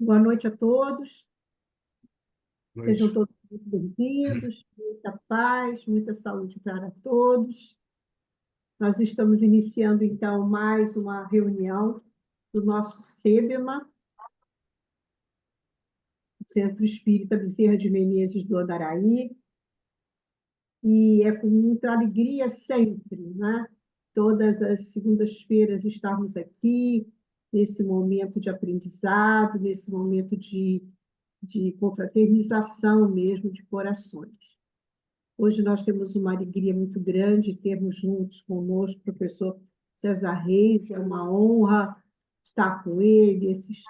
Boa noite a todos. Sejam Noite. todos muito bem-vindos. Muita paz, muita saúde para todos. Nós estamos iniciando, então, mais uma reunião do nosso CEBEMA, Centro Espírita Bezerra de Menezes do Andaraí. E é com muita alegria sempre, né? Todas as segundas-feiras estarmos aqui, nesse momento de aprendizado, nesse momento de confraternização mesmo de corações. Hoje nós temos uma alegria muito grande termos juntos conosco o professor César Reis, é uma honra estar com ele, esse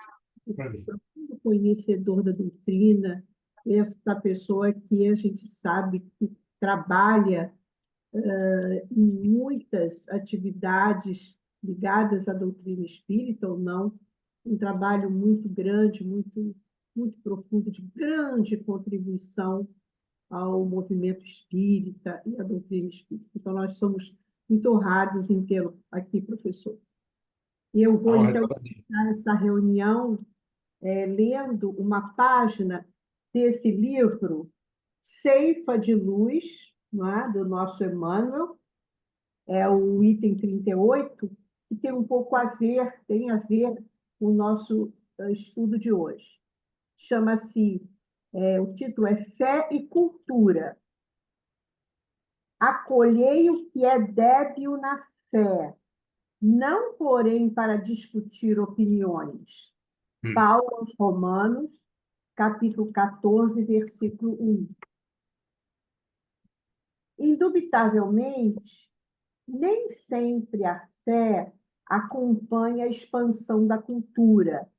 profundo conhecedor da doutrina, essa pessoa que a gente sabe que trabalha em muitas atividades ligadas à doutrina espírita ou não, um trabalho muito grande, muito profundo, de grande contribuição ao movimento espírita e à doutrina espírita. Então, nós somos muito honrados em tê-lo aqui, professor. E eu vou, então, iniciar essa reunião lendo uma página desse livro, Ceifa de Luz, não é? Do nosso Emmanuel, é o item 38, que tem um pouco tem a ver com o nosso estudo de hoje. Chama-se, o título é Fé e Cultura. Acolhei o que é débil na fé, não, porém, para discutir opiniões. Paulo aos Romanos, capítulo 14, versículo 1. Indubitavelmente, nem sempre a fé acompanha a expansão da cultura,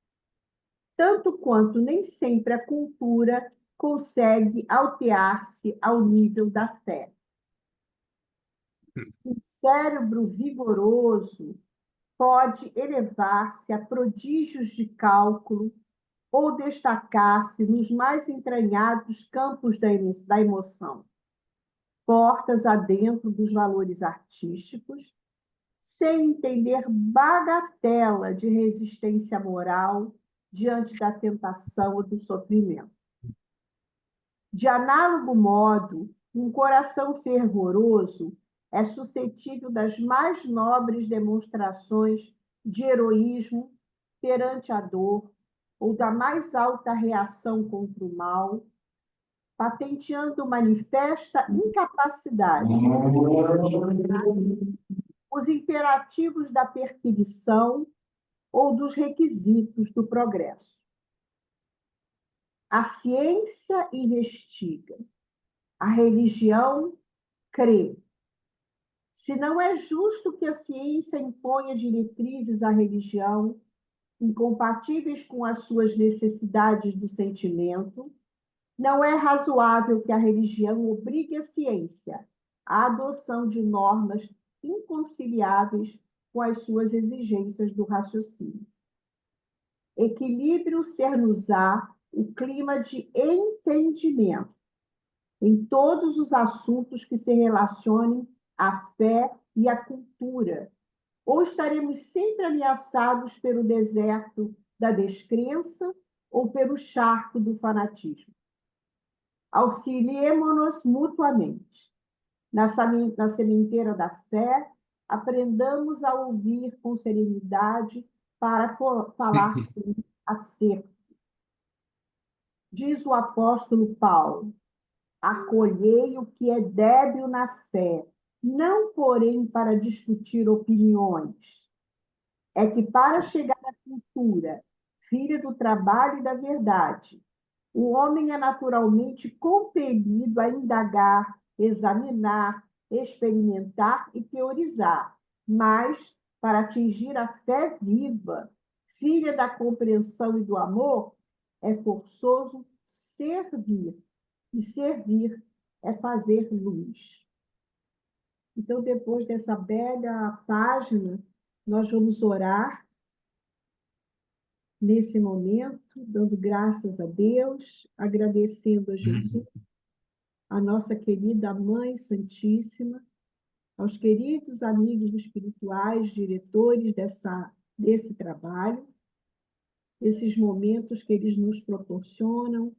tanto quanto nem sempre a cultura consegue altear-se ao nível da fé. Um cérebro vigoroso pode elevar-se a prodígios de cálculo ou destacar-se nos mais entranhados campos da emoção, portas adentro dos valores artísticos, sem entender bagatela de resistência moral diante da tentação ou do sofrimento. De análogo modo, um coração fervoroso é suscetível das mais nobres demonstrações de heroísmo perante a dor ou da mais alta reação contra o mal, patenteando manifesta incapacidade os imperativos da perquisição ou dos requisitos do progresso. A ciência investiga, a religião crê. Se não é justo que a ciência imponha diretrizes à religião incompatíveis com as suas necessidades do sentimento, não é razoável que a religião obrigue a ciência à adoção de normas inconciliáveis com as suas exigências do raciocínio. Equilíbrio ser-nos-á o clima de entendimento em todos os assuntos que se relacionem à fé e à cultura, ou estaremos sempre ameaçados pelo deserto da descrença ou pelo charco do fanatismo. Auxiliemo-nos mutuamente. Na sementeira da fé, aprendamos a ouvir com serenidade para falar com acerto. Diz o apóstolo Paulo: acolhei o que é débil na fé, não, porém, para discutir opiniões. É que para chegar à cultura, filha do trabalho e da verdade, o homem é naturalmente compelido a indagar, examinar, experimentar e teorizar, mas, para atingir a fé viva, filha da compreensão e do amor, é forçoso servir, e servir é fazer luz. Então, depois dessa bela página, nós vamos orar nesse momento, dando graças a Deus, agradecendo a Jesus, a nossa querida Mãe Santíssima, aos queridos amigos espirituais, diretores desse trabalho, esses momentos que eles nos proporcionam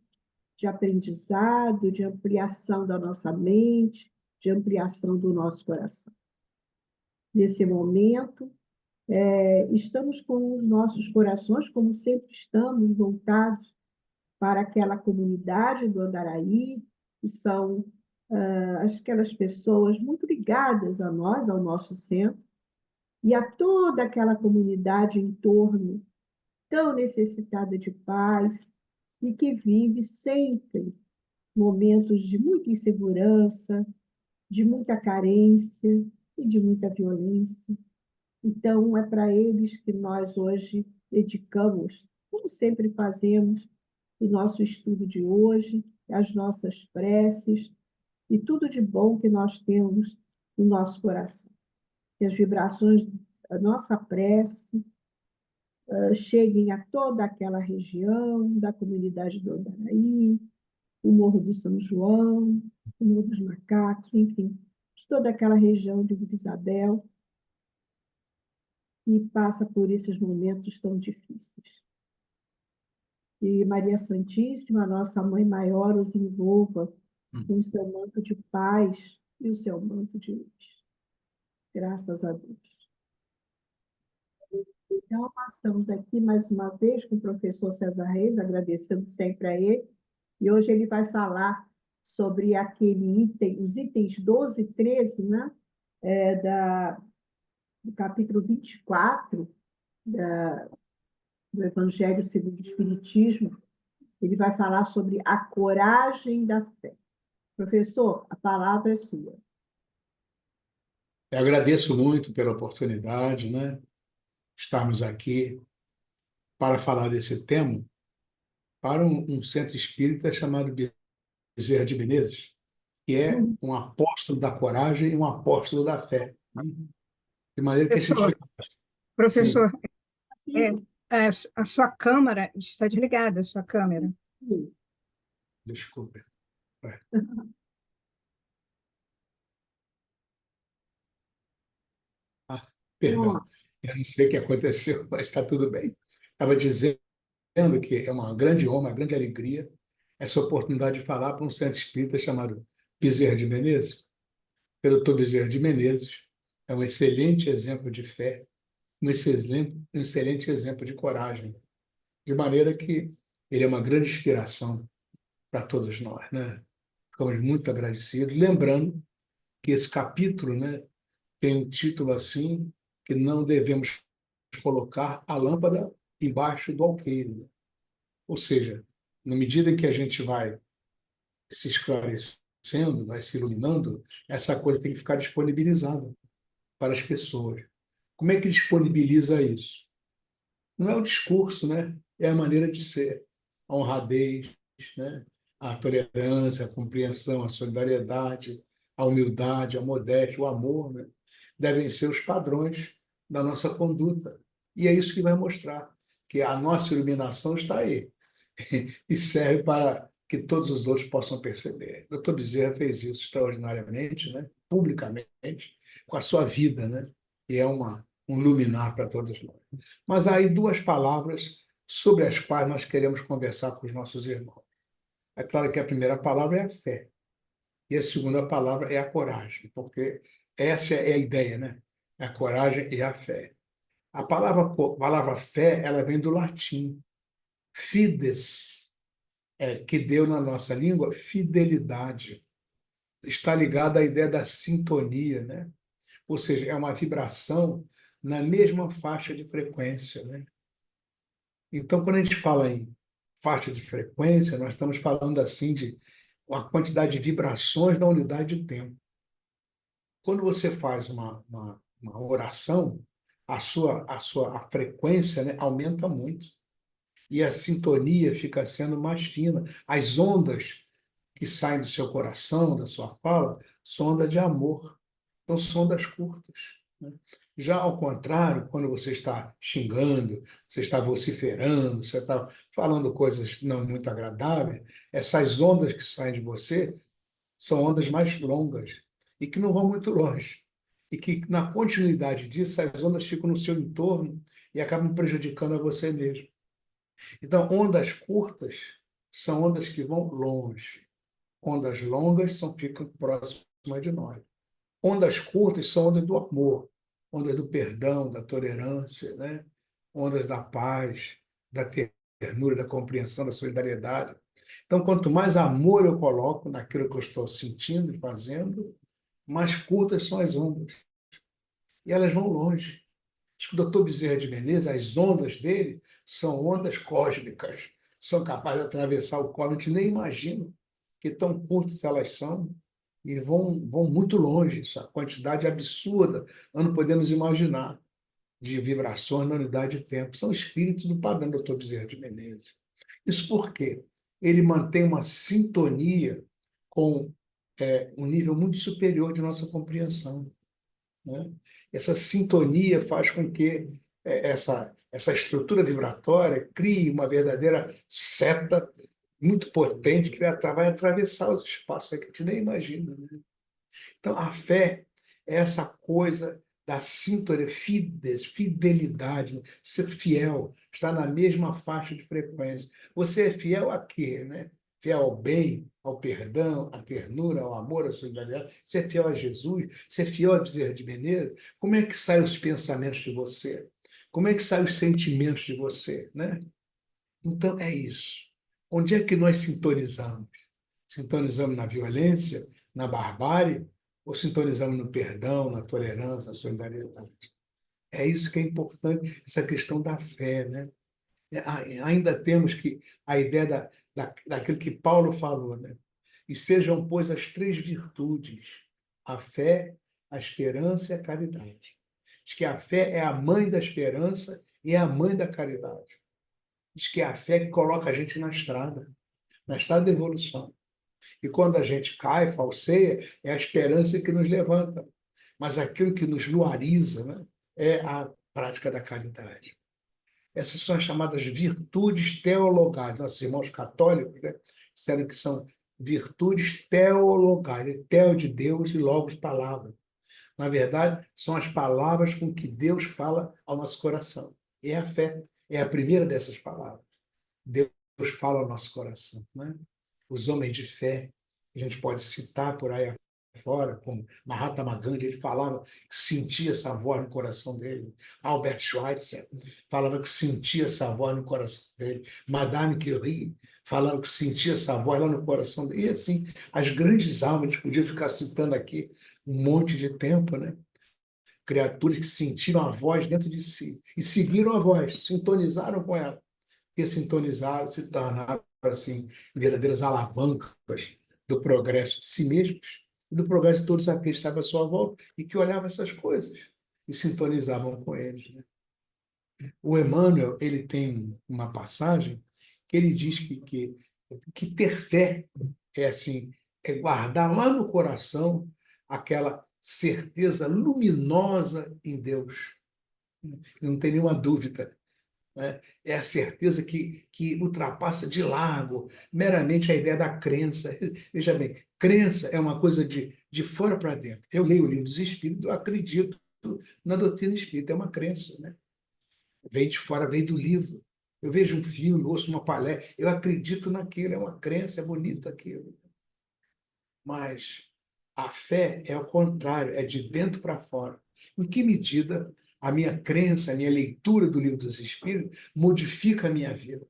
de aprendizado, de ampliação da nossa mente, de ampliação do nosso coração. Nesse momento, estamos com os nossos corações, como sempre estamos, voltados para aquela comunidade do Andaraí, que são aquelas pessoas muito ligadas a nós, ao nosso centro, e a toda aquela comunidade em torno, tão necessitada de paz, e que vive sempre momentos de muita insegurança, de muita carência e de muita violência. Então, é para eles que nós hoje dedicamos, como sempre fazemos, o nosso estudo de hoje, as nossas preces e tudo de bom que nós temos no nosso coração. Que as vibrações da nossa prece cheguem a toda aquela região da comunidade do Andaraí, o Morro do São João, o Morro dos Macacos, enfim, de toda aquela região de Vila Isabel, que passa por esses momentos tão difíceis. E Maria Santíssima, nossa Mãe Maior, os envolva com o seu manto de paz e o seu manto de luz. Graças a Deus. Então, nós estamos aqui mais uma vez com o professor César Reis, agradecendo sempre a ele, e hoje ele vai falar sobre aquele item, os itens 12 e 13, né? Do capítulo 24 do Evangelho segundo o Espiritismo. Ele vai falar sobre a coragem da fé. Professor, a palavra é sua. Eu agradeço muito pela oportunidade, né? Estarmos aqui para falar desse tema para um centro espírita chamado Bezerra de Menezes, que é um apóstolo da coragem e um apóstolo da fé, né? De maneira que a gente Professor, fica... Sim, professor, Sim, a sua câmera está desligada, a sua câmera. sim. desculpe. Perdão, eu não sei o que aconteceu, mas está tudo bem. Estava dizendo que é uma grande honra, uma grande alegria essa oportunidade de falar para um centro espírita chamado Bezerra de Menezes. O doutor Bezerra de Menezes é um excelente exemplo de fé, um excelente exemplo de coragem, de maneira que ele é uma grande inspiração para todos nós, né? Ficamos muito agradecidos, lembrando que esse capítulo, né, tem um título assim, que não devemos colocar a lâmpada embaixo do alqueire, né? Ou seja, na medida que a gente vai se esclarecendo, vai se iluminando, essa coisa tem que ficar disponibilizada para as pessoas. Como é que disponibiliza isso? Não é o discurso, né? É a maneira de ser. A honradez, né? A tolerância, a compreensão, a solidariedade, a humildade, a modéstia, o amor, né? Devem ser os padrões da nossa conduta. E é isso que vai mostrar que a nossa iluminação está aí e serve para que todos os outros possam perceber. O Dr. Bezerra fez isso extraordinariamente, né? Publicamente, com a sua vida, né? E é um luminar para todos nós. Mas há aí duas palavras sobre as quais nós queremos conversar com os nossos irmãos. É claro que a primeira palavra é a fé, e a segunda palavra é a coragem, porque essa é a ideia, né? A coragem e a fé. A palavra fé, ela vem do latim, fides, que deu na nossa língua fidelidade. Está ligada à ideia da sintonia, né? Ou seja, é uma vibração na mesma faixa de frequência, né? Então, quando a gente fala em faixa de frequência, nós estamos falando assim de uma quantidade de vibrações na unidade de tempo. Quando você faz uma oração, a frequência, né, aumenta muito e a sintonia fica sendo mais fina. As ondas que saem do seu coração, da sua fala, são ondas de amor. Então, são ondas curtas, né? Já ao contrário, quando você está xingando, você está vociferando, você está falando coisas não muito agradáveis, essas ondas que saem de você são ondas mais longas e que não vão muito longe. E que, na continuidade disso, as ondas ficam no seu entorno e acabam prejudicando a você mesmo. Então, ondas curtas são ondas que vão longe. Ondas longas ficam próximas de nós. Ondas curtas são ondas do amor, ondas do perdão, da tolerância, né? Ondas da paz, da ternura, da compreensão, da solidariedade. Então, quanto mais amor eu coloco naquilo que eu estou sentindo e fazendo, mais curtas são as ondas. E elas vão longe. Acho que o doutor Bezerra de Menezes, as ondas dele são ondas cósmicas, são capazes de atravessar o cosmos, a gente nem imagina que tão curtas elas são e vão muito longe. Isso, a quantidade absurda, nós não podemos imaginar, de vibrações na unidade de tempo. São espíritos do padrão do doutor Bezerra de Menezes. Isso porque ele mantém uma sintonia com um nível muito superior de nossa compreensão, né? Essa sintonia faz com que essa estrutura vibratória crie uma verdadeira seta muito potente que vai atravessar os espaços que a gente nem imagina, né? Então, a fé é essa coisa da sintonia, fidelidade, né? Ser fiel, estar na mesma faixa de frequência. Você é fiel a quê, né? Fiel ao bem, ao perdão, à ternura, ao amor, à solidariedade. Você é fiel a Jesus? Você é fiel a Bezerra de Menezes? Como é que saem os pensamentos de você? Como é que saem os sentimentos de você, né? Então, é isso. Onde é que nós sintonizamos? Sintonizamos na violência, na barbárie, ou sintonizamos no perdão, na tolerância, na solidariedade? É isso que é importante, essa questão da fé, né? Ainda temos que a ideia daquilo que Paulo falou, né? E sejam, pois, as três virtudes: a fé, a esperança e a caridade. Diz que a fé é a mãe da esperança e é a mãe da caridade. Diz que é a fé que coloca a gente na estrada da evolução. E quando a gente cai, falseia, é a esperança que nos levanta. Mas aquilo que nos luariza, né, é a prática da caridade. Essas são as chamadas virtudes teologais. Nossos irmãos católicos, né, disseram que são virtudes teologais. Teo de Deus e logos palavra. Na verdade, são as palavras com que Deus fala ao nosso coração. E é a fé. É a primeira dessas palavras. Deus fala ao nosso coração, né? Os homens de fé, a gente pode citar por aí fora, como Mahatma Gandhi, ele falava que sentia essa voz no coração dele. Albert Schweitzer falava que sentia essa voz no coração dele. Madame Curie falava que sentia essa voz lá no coração dele. E assim, as grandes almas, a gente podia ficar citando aqui um monte de tempo, né? Criaturas que sentiram a voz dentro de si e seguiram a voz, sintonizaram com ela. E sintonizaram, se tornaram assim, verdadeiras alavancas do progresso de si mesmos e do progresso de todos aqueles que estavam à sua volta e que olhavam essas coisas e sintonizavam com eles, né? O Emmanuel, ele tem uma passagem que ele diz que ter fé é assim, é guardar lá no coração aquela certeza luminosa em Deus. Não tem nenhuma dúvida, né? É a certeza que ultrapassa de largo meramente a ideia da crença. Veja bem, crença é uma coisa de fora para dentro. Eu leio o livro dos Espíritos, eu acredito na doutrina espírita, é uma crença, né? Vem de fora, vem do livro. Eu vejo um filme, ouço uma palestra, eu acredito naquilo, é uma crença, é bonito aquilo. Mas a fé é o contrário, é de dentro para fora. Em que medida a minha crença, a minha leitura do livro dos Espíritos modifica a minha vida,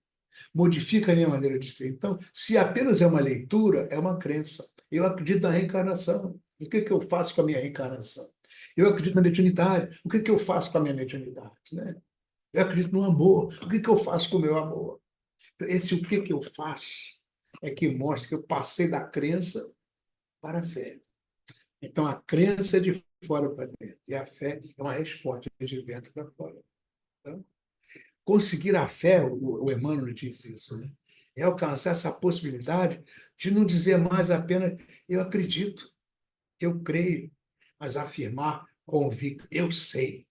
modifica a minha maneira de ser? Então, se apenas é uma leitura, é uma crença. Eu acredito na reencarnação. O que eu faço com a minha reencarnação? Eu acredito na mediunidade. O que eu faço com a minha mediunidade, né? Eu acredito no amor. O que eu faço com o meu amor? Então, esse o que eu faço é que mostra que eu passei da crença para a fé. Então, a crença é de fora para dentro, e a fé é uma resposta de dentro para fora. Então, conseguir a fé, o Emmanuel diz isso, né? É alcançar essa possibilidade de não dizer mais apenas eu acredito, eu creio, mas afirmar convicto, eu sei,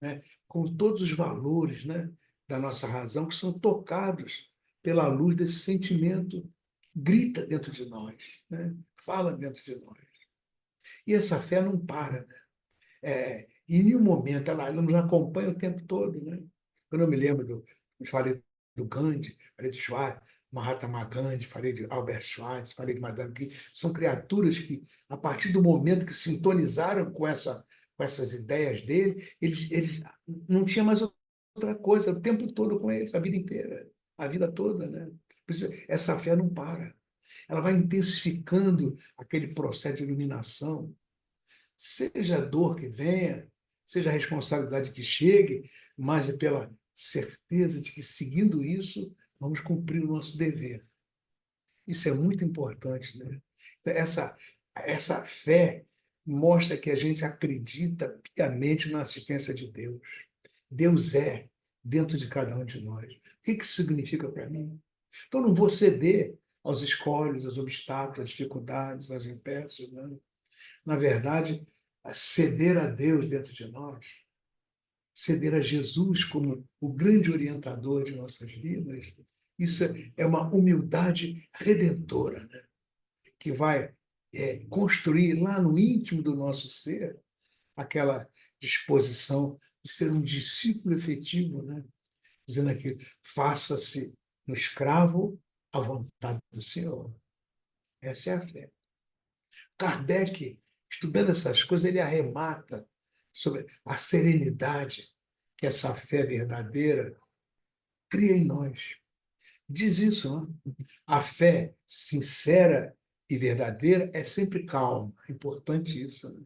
né? Com todos os valores, né, da nossa razão que são tocados pela luz desse sentimento que grita dentro de nós, né? Fala dentro de nós. E essa fé não para, né? Em nenhum momento ela nos acompanha o tempo todo, né? Eu não me lembro eu falei do Gandhi, falei de Mahatma Gandhi, falei de Albert Schweitzer, falei de Madame Curie. São criaturas que, a partir do momento que sintonizaram com essas ideias dele, eles não tinha mais outra coisa, o tempo todo com eles, a vida inteira, a vida toda, né? Por isso, essa fé não para. Ela vai intensificando aquele processo de iluminação, seja a dor que venha, seja a responsabilidade que chegue, mas é pela certeza de que, seguindo isso, vamos cumprir o nosso dever. Isso é muito importante, né? Então, essa fé mostra que a gente acredita piamente na assistência de Deus. Deus é dentro de cada um de nós. O que isso significa para mim? Então, não vou ceder aos escolhos, aos obstáculos, às dificuldades, aos imperfeitos, né? Na verdade, ceder a Deus dentro de nós, ceder a Jesus como o grande orientador de nossas vidas, isso é uma humildade redentora, né? Que vai construir lá no íntimo do nosso ser aquela disposição de ser um discípulo efetivo, né? Dizendo aqui, faça-se no escravo à vontade do Senhor. Essa é a fé. Kardec, estudando essas coisas, ele arremata sobre a serenidade que essa fé verdadeira cria em nós. Diz isso, não? A fé sincera e verdadeira é sempre calma. É importante isso, né?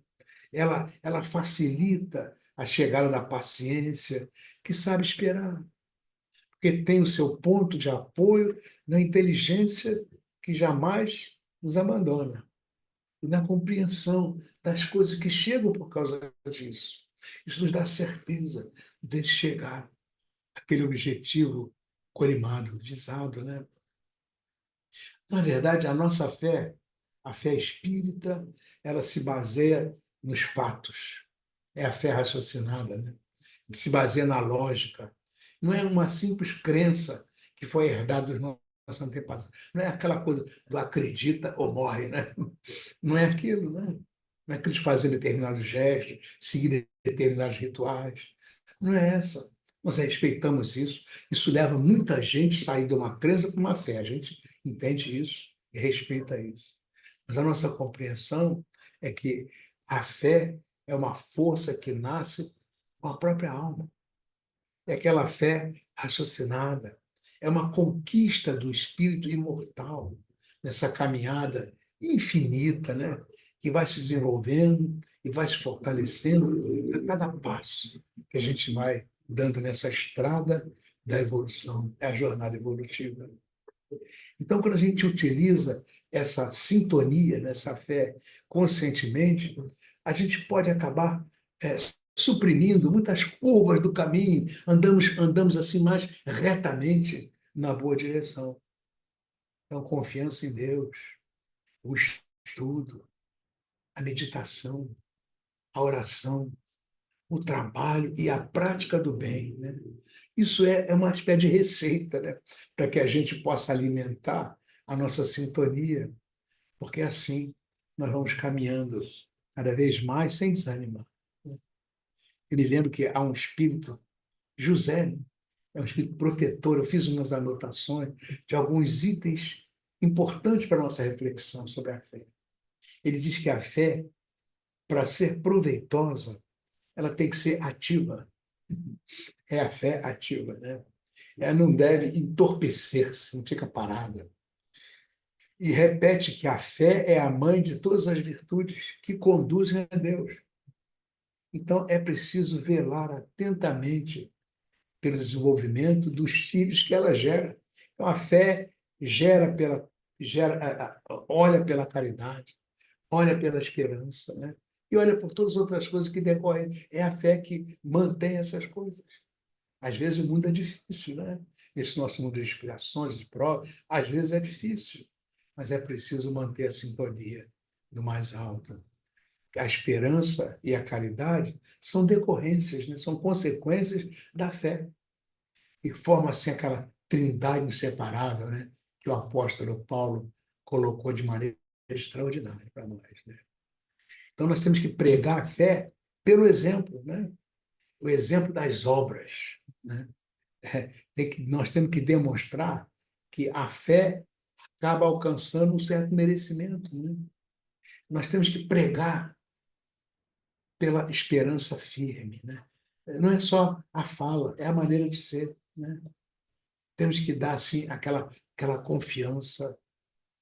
Ela facilita a chegada da paciência, que sabe esperar, porque tem o seu ponto de apoio na inteligência que jamais nos abandona, e na compreensão das coisas que chegam por causa disso. Isso nos dá certeza de chegar àquele objetivo corimado, visado, né? Na verdade, a nossa fé, a fé espírita, ela se baseia nos fatos. É a fé raciocinada, né? Se baseia na lógica. Não é uma simples crença que foi herdada dos nossos antepassados. Não é aquela coisa do acredita ou morre, né? Não é aquilo, né? Não é aqueles fazer determinados gestos, seguir determinados rituais. Não é essa. Nós respeitamos isso. Isso leva muita gente a sair de uma crença para uma fé. A gente entende isso e respeita isso. Mas a nossa compreensão é que a fé é uma força que nasce com a própria alma. É aquela fé raciocinada. É uma conquista do espírito imortal nessa caminhada infinita, né? Que vai se desenvolvendo e vai se fortalecendo a cada passo que a gente vai dando nessa estrada da evolução, é a jornada evolutiva. Então, quando a gente utiliza essa sintonia, nessa fé conscientemente, a gente pode acabar suprimindo muitas curvas do caminho, andamos assim mais retamente na boa direção. Então, confiança em Deus, o estudo, a meditação, a oração, o trabalho e a prática do bem, né? Isso é uma espécie de receita, né? Para que a gente possa alimentar a nossa sintonia, porque assim nós vamos caminhando cada vez mais sem desanimar. Eu me lembro que há um espírito, José, né? É um espírito protetor. Eu fiz umas anotações de alguns itens importantes para a nossa reflexão sobre a fé. Ele diz que a fé, para ser proveitosa, ela tem que ser ativa. É a fé ativa, né? Ela não deve entorpecer-se, não fica parada. E repete que a fé é a mãe de todas as virtudes que conduzem a Deus. Então, é preciso velar atentamente pelo desenvolvimento dos filhos que ela gera. Então, a fé olha pela caridade, olha pela esperança, né? E olha por todas as outras coisas que decorrem. É a fé que mantém essas coisas. Às vezes o mundo é difícil, né? Esse nosso mundo de inspirações, de provas, às vezes é difícil, mas é preciso manter a sintonia do mais alto. A esperança e a caridade são decorrências, né? São consequências da fé. E forma assim aquela trindade inseparável, né? Que o apóstolo Paulo colocou de maneira extraordinária para nós, né? Então nós temos que pregar a fé pelo exemplo, né? O exemplo das obras, né? Nós temos que demonstrar que a fé acaba alcançando um certo merecimento, né? Nós temos que pregar pela esperança firme, né? Não é só a fala, é a maneira de ser, né? Temos que dar assim aquela confiança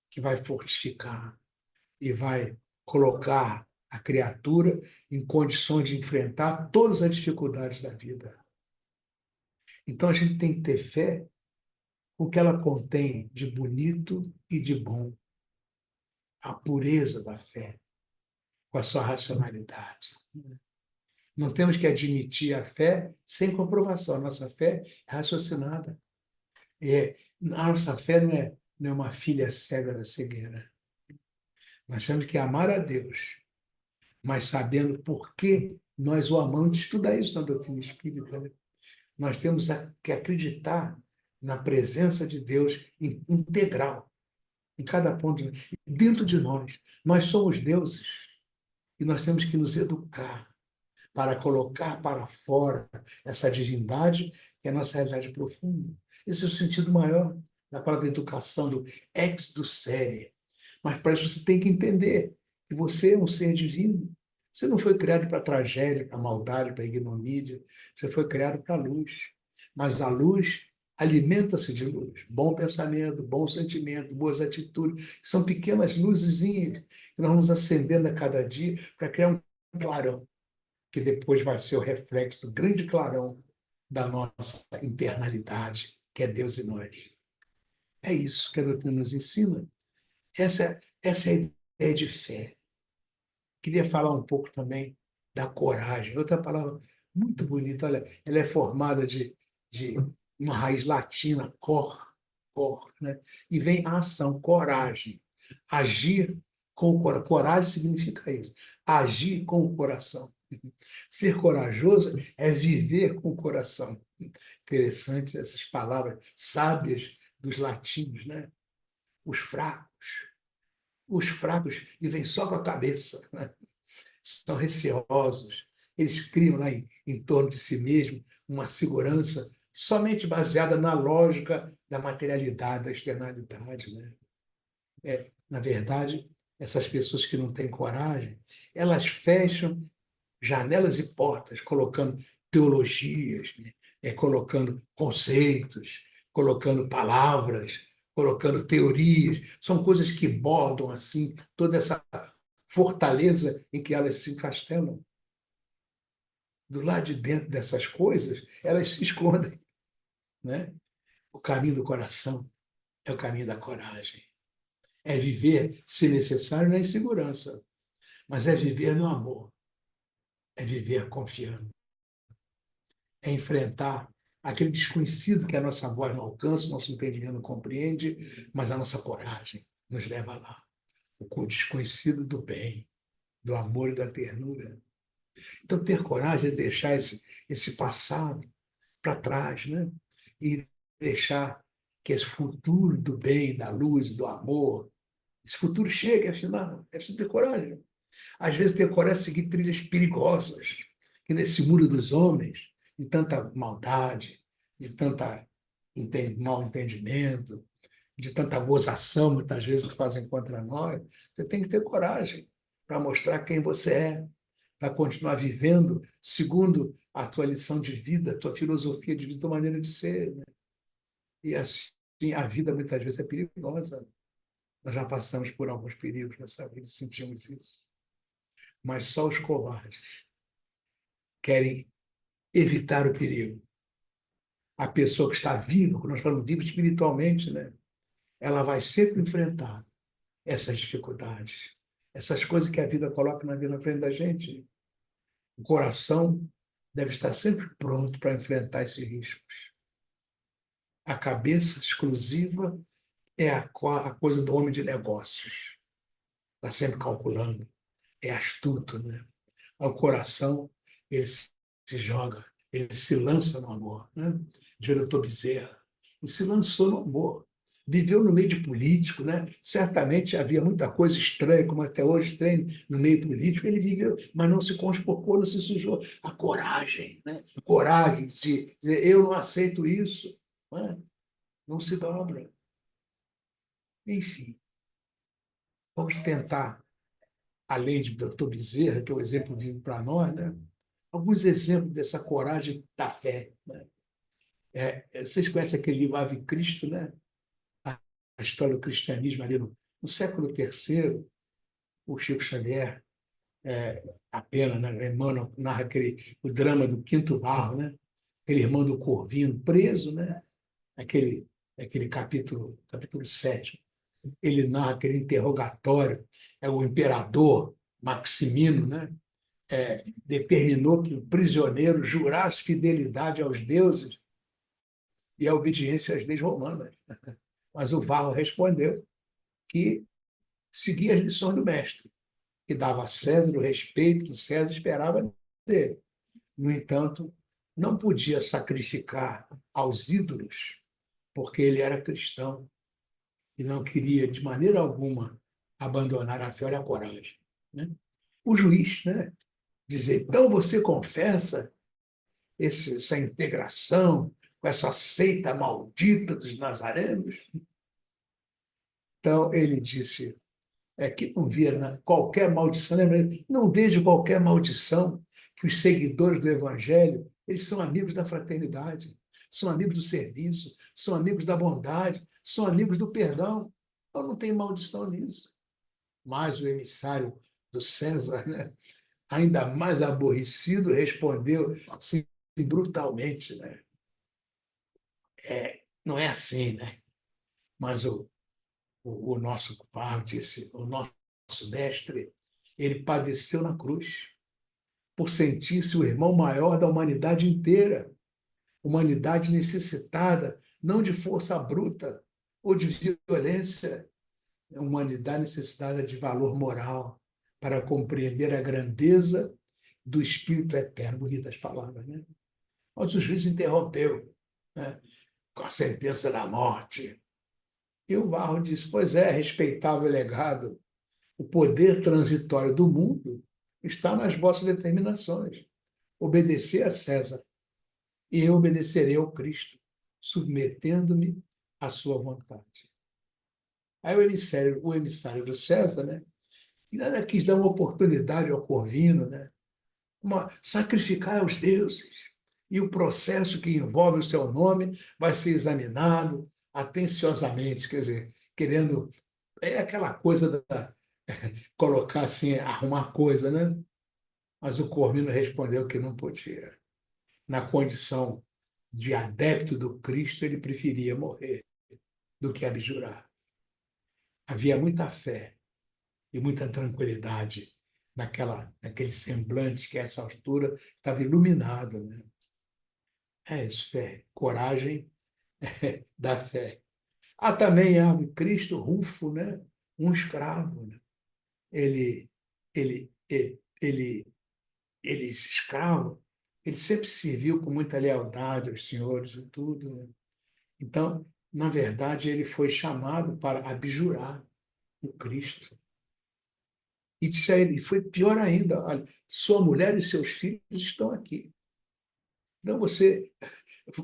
que vai fortificar e vai colocar a criatura em condições de enfrentar todas as dificuldades da vida. Então a gente tem que ter fé o que ela contém de bonito e de bom, a pureza da fé, com a sua racionalidade. Não temos que admitir a fé sem comprovação. Nossa fé é raciocinada. A nossa fé não é uma filha cega da cegueira. Nós temos que amar a Deus, mas sabendo por que nós o amamos. Estudar isso na doutrina espírita, né? Nós temos que acreditar na presença de Deus integral, em cada ponto, dentro de nós. Nós somos deuses e nós temos que nos educar para colocar para fora essa divindade que é a nossa realidade profunda. Esse é o sentido maior da palavra educação, do ex do sere. Mas para isso você tem que entender que você é um ser divino. Você não foi criado para a tragédia, para a maldade, para a ignomínia. Você foi criado para a luz. Mas a luz alimenta-se de luz. Bom pensamento, bom sentimento, boas atitudes. São pequenas luzezinhas que nós vamos acendendo a cada dia para criar um clarão, que depois vai ser o reflexo do grande clarão da nossa internalidade, que é Deus em nós. É isso que a doutrina nos ensina. Essa é a ideia de fé. Queria falar um pouco também da coragem. Outra palavra muito bonita. Olha, ela é formada de uma raiz latina, cor, né? E vem a ação, coragem. Agir com o coração. Coragem significa isso. Agir com o coração. Ser corajoso é viver com o coração. Interessante essas palavras sábias dos latinos, né? Os fracos. Os fracos vivem só com a cabeça, né? São receosos. Eles criam lá em torno de si mesmo uma segurança somente baseada na lógica da materialidade, da externalidade, né? Na verdade, essas pessoas que não têm coragem, elas fecham janelas e portas, colocando teologias, né? Colocando conceitos, colocando palavras, colocando teorias. São coisas que bordam assim toda essa fortaleza em que elas se encastelam. Do lado de dentro dessas coisas, elas se escondem, né? O caminho do coração é o caminho da coragem. É viver, se necessário, na insegurança, mas é viver no amor, é viver confiando, é enfrentar aquele desconhecido que a nossa voz não alcança, o nosso entendimento não compreende, mas a nossa coragem nos leva lá. O desconhecido do bem, do amor e da ternura. Então, ter coragem é deixar esse passado para trás, né? E deixar que esse futuro do bem, da luz, do amor, esse futuro chegue, afinal. É preciso ter coragem. Às vezes, ter coragem é seguir trilhas perigosas, que nesse mundo dos homens, de tanta maldade, de tanta mal entendimento, de tanta gozação, muitas vezes, que fazem contra nós, você tem que ter coragem para mostrar quem você é, para continuar vivendo segundo a tua lição de vida, a tua filosofia de vida, a tua maneira de ser, né? E assim, a vida muitas vezes é perigosa. Nós já passamos por alguns perigos nessa vida e sentimos isso. Mas só os covardes querem evitar o perigo. A pessoa que está viva, quando nós falamos viva espiritualmente, né? Ela vai sempre enfrentar essas dificuldades, essas coisas que a vida coloca na vida na frente da gente. O coração deve estar sempre pronto para enfrentar esses riscos. A cabeça exclusiva é a coisa do homem de negócios. Está sempre calculando. É astuto, né? O coração, ele se joga, ele se lança no amor, né? Diretor Bezerra. E se lançou no amor. viveu no meio de político, né? Certamente havia muita coisa estranha, como até hoje tem no meio político. Ele viveu, mas não se conspurcou, não se sujou. A coragem, né? A coragem de dizer, eu não aceito isso. Né? Não se dobra. Enfim, vamos tentar, além de Dr. Bezerra, que é o exemplo vivo para nós, né? Alguns exemplos dessa coragem da fé. Né? Vocês conhecem aquele livro Ave Cristo, né? A história do cristianismo ali no século III, o Chico Xavier, a pena, né? Emmanuel narra o drama do Quinto Varro, né? Aquele irmão do Corvino preso, né? Aquele capítulo 7. Ele narra aquele interrogatório, o imperador Maximino, né? Determinou que o prisioneiro jurasse fidelidade aos deuses e a obediência às leis romanas. Mas o Varro respondeu que seguia as lições do mestre, que dava a César o respeito que César esperava dele. No entanto, não podia sacrificar aos ídolos, porque ele era cristão e não queria, de maneira alguma, abandonar a fé e a coragem. Né? O juiz, né, dizer, então você confessa essa integração com essa seita maldita dos nazarenos? Então, ele disse que não via qualquer maldição, lembra? Não vejo qualquer maldição que os seguidores do Evangelho, eles são amigos da fraternidade, são amigos do serviço, são amigos da bondade, são amigos do perdão. Então, não tem maldição nisso. Mas o emissário do César, né, ainda mais aborrecido, respondeu assim, brutalmente, né? Não é assim, né? Mas o nosso pai disse, o nosso mestre, ele padeceu na cruz por sentir-se o irmão maior da humanidade inteira, humanidade necessitada não de força bruta ou de violência, humanidade necessitada de valor moral para compreender a grandeza do Espírito Eterno. Bonitas palavras, né? Mas o juiz interrompeu, né, com a sentença da morte. E o Varro disse, pois respeitável legado, o poder transitório do mundo está nas vossas determinações. Obedecer a César, e eu obedecerei ao Cristo, submetendo-me à sua vontade. Aí o emissário do César, né, ainda quis dar uma oportunidade ao Corvino, né, sacrificar aos deuses. E o processo que envolve o seu nome vai ser examinado atenciosamente, quer dizer, querendo. É aquela coisa da colocar assim, arrumar coisa, né? Mas o Corvino respondeu que não podia. Na condição de adepto do Cristo, ele preferia morrer do que abjurar. Havia muita fé e muita tranquilidade naquele semblante que, a essa altura, estava iluminado. Né? É isso, fé, coragem da fé. Há também Cristo Rufo, né? Um escravo. Né? Ele, ele, ele, esse escravo, ele sempre serviu com muita lealdade aos senhores e tudo. Né? Então, na verdade, ele foi chamado para abjurar o Cristo. E disse a ele, foi pior ainda, olha, sua mulher e seus filhos estão aqui. Então,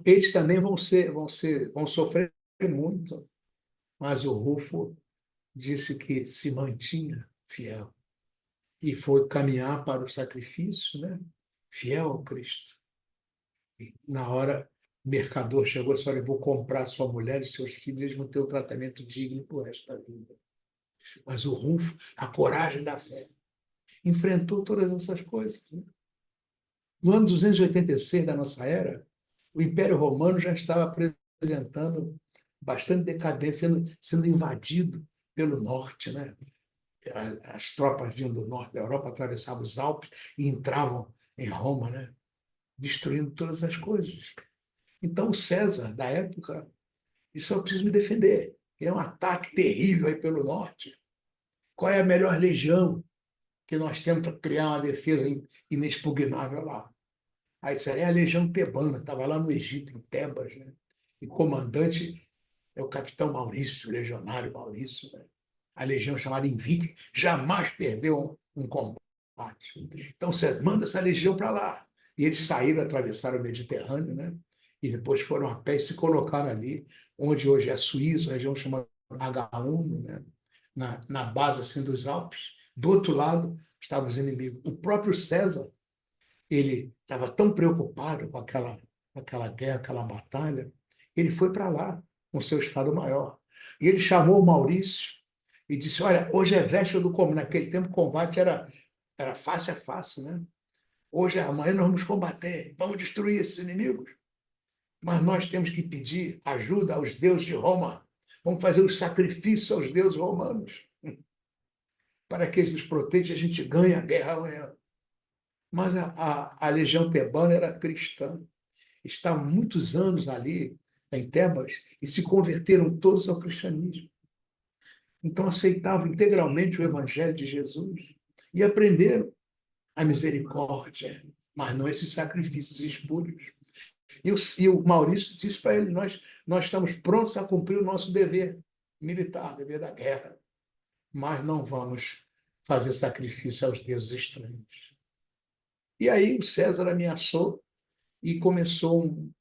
eles também vão sofrer muito. Mas o Rufo disse que se mantinha fiel e foi caminhar para o sacrifício, né? Fiel ao Cristo. E, na hora, o mercador chegou e disse, olha, eu vou comprar sua mulher e seus filhos, eles vão ter um tratamento digno para o resto da vida. Mas o Rufo, a coragem da fé, enfrentou todas essas coisas. Né? No ano 286 da nossa era, o Império Romano já estava apresentando bastante decadência, sendo invadido pelo norte, né? As tropas vinham do norte da Europa, atravessavam os Alpes e entravam em Roma, né? Destruindo todas as coisas. Então, o César, da época, disse, eu preciso me defender. É um ataque terrível aí pelo norte. Qual é a melhor legião que nós temos para criar uma defesa inexpugnável lá? Aí seria a legião tebana, estava lá no Egito, em Tebas, né? E comandante é o capitão Maurício, o legionário Maurício, né? A legião chamada Invicta, jamais perdeu um combate. Então, você manda essa legião para lá. E eles saíram, atravessaram o Mediterrâneo, né? E depois foram a pé e se colocaram ali, onde hoje é a Suíça, a região chamada H1, né? Na base assim, dos Alpes. Do outro lado estavam os inimigos. O próprio César, ele estava tão preocupado com aquela guerra, aquela batalha, ele foi para lá com seu Estado-Maior. E ele chamou o Maurício e disse: Olha, hoje é véspera do combate. Naquele tempo, o combate era face a face, né? Hoje, amanhã, nós vamos combater, vamos destruir esses inimigos. Mas nós temos que pedir ajuda aos deuses de Roma. Vamos fazer os sacrifícios aos deuses romanos para que eles nos protejam e a gente ganhe a guerra amanhã. Mas a legião tebana era cristã. Estavam muitos anos ali em Tebas e se converteram todos ao cristianismo. Então aceitavam integralmente o evangelho de Jesus e aprenderam a misericórdia, mas não esses sacrifícios espúrios. E o Maurício disse para ele: nós estamos prontos a cumprir o nosso dever militar, dever da guerra, mas não vamos fazer sacrifício aos deuses estranhos. E aí o César ameaçou e começou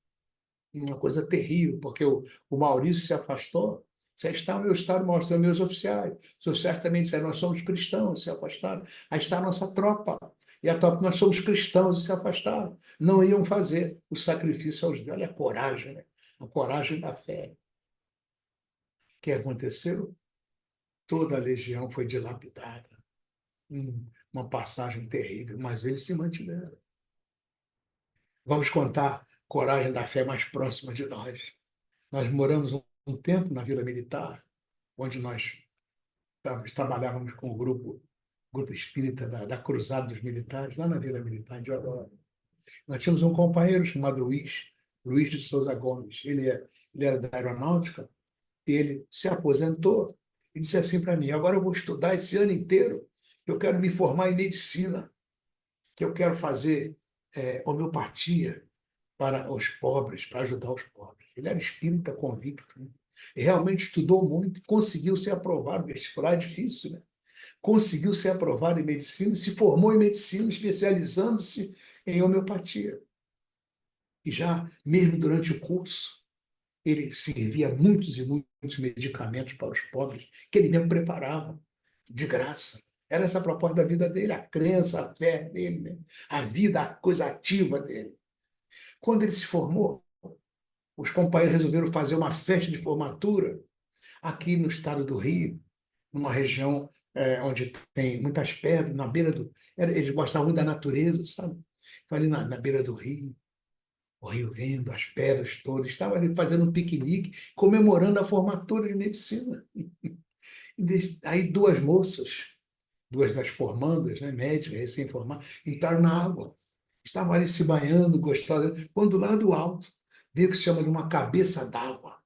uma coisa terrível, porque o Maurício se afastou. Você está no meu estado, mostrando meus oficiais. Os oficiais também disseram: nós somos cristãos, se afastaram. Aí está a nossa tropa. E a tropa: nós somos cristãos, e se afastaram. Não iam fazer o sacrifício aos deuses. Olha a coragem, né? A coragem da fé. O que aconteceu? Toda a legião foi dilapidada. Uma passagem terrível, mas eles se mantiveram. Vamos contar coragem da fé mais próxima de nós. Nós moramos um tempo na Vila Militar, onde nós trabalhávamos com o grupo espírita da Cruzada dos Militares, lá na Vila Militar de Ouro. Nós tínhamos um companheiro chamado Luiz de Souza Gomes. Ele era da aeronáutica, e ele se aposentou e disse assim para mim: agora eu vou estudar esse ano inteiro, eu quero me formar em medicina, que eu quero fazer homeopatia para os pobres, para ajudar os pobres. Ele era espírita convicto, né? E realmente estudou muito, conseguiu ser aprovado. Vestibular é difícil, né? Conseguiu ser aprovado em medicina, se formou em medicina, especializando-se em homeopatia. E já, mesmo durante o curso, ele servia muitos e muitos medicamentos para os pobres, que ele mesmo preparava, de graça. Era essa a proposta da vida dele, a crença, a fé dele, né? A vida, a coisa ativa dele. Quando ele se formou, os companheiros resolveram fazer uma festa de formatura aqui no estado do Rio, numa região onde tem muitas pedras, na beira do... Eles gostavam muito da natureza, sabe? Então, ali na beira do rio, o rio vendo, as pedras todas, estavam ali fazendo um piquenique, comemorando a formatura de medicina. Aí duas moças, duas das formandas, né, médicas, recém-formadas, entraram na água. Estavam ali se banhando, gostosas, quando lá do alto veio o que se chama de uma cabeça d'água.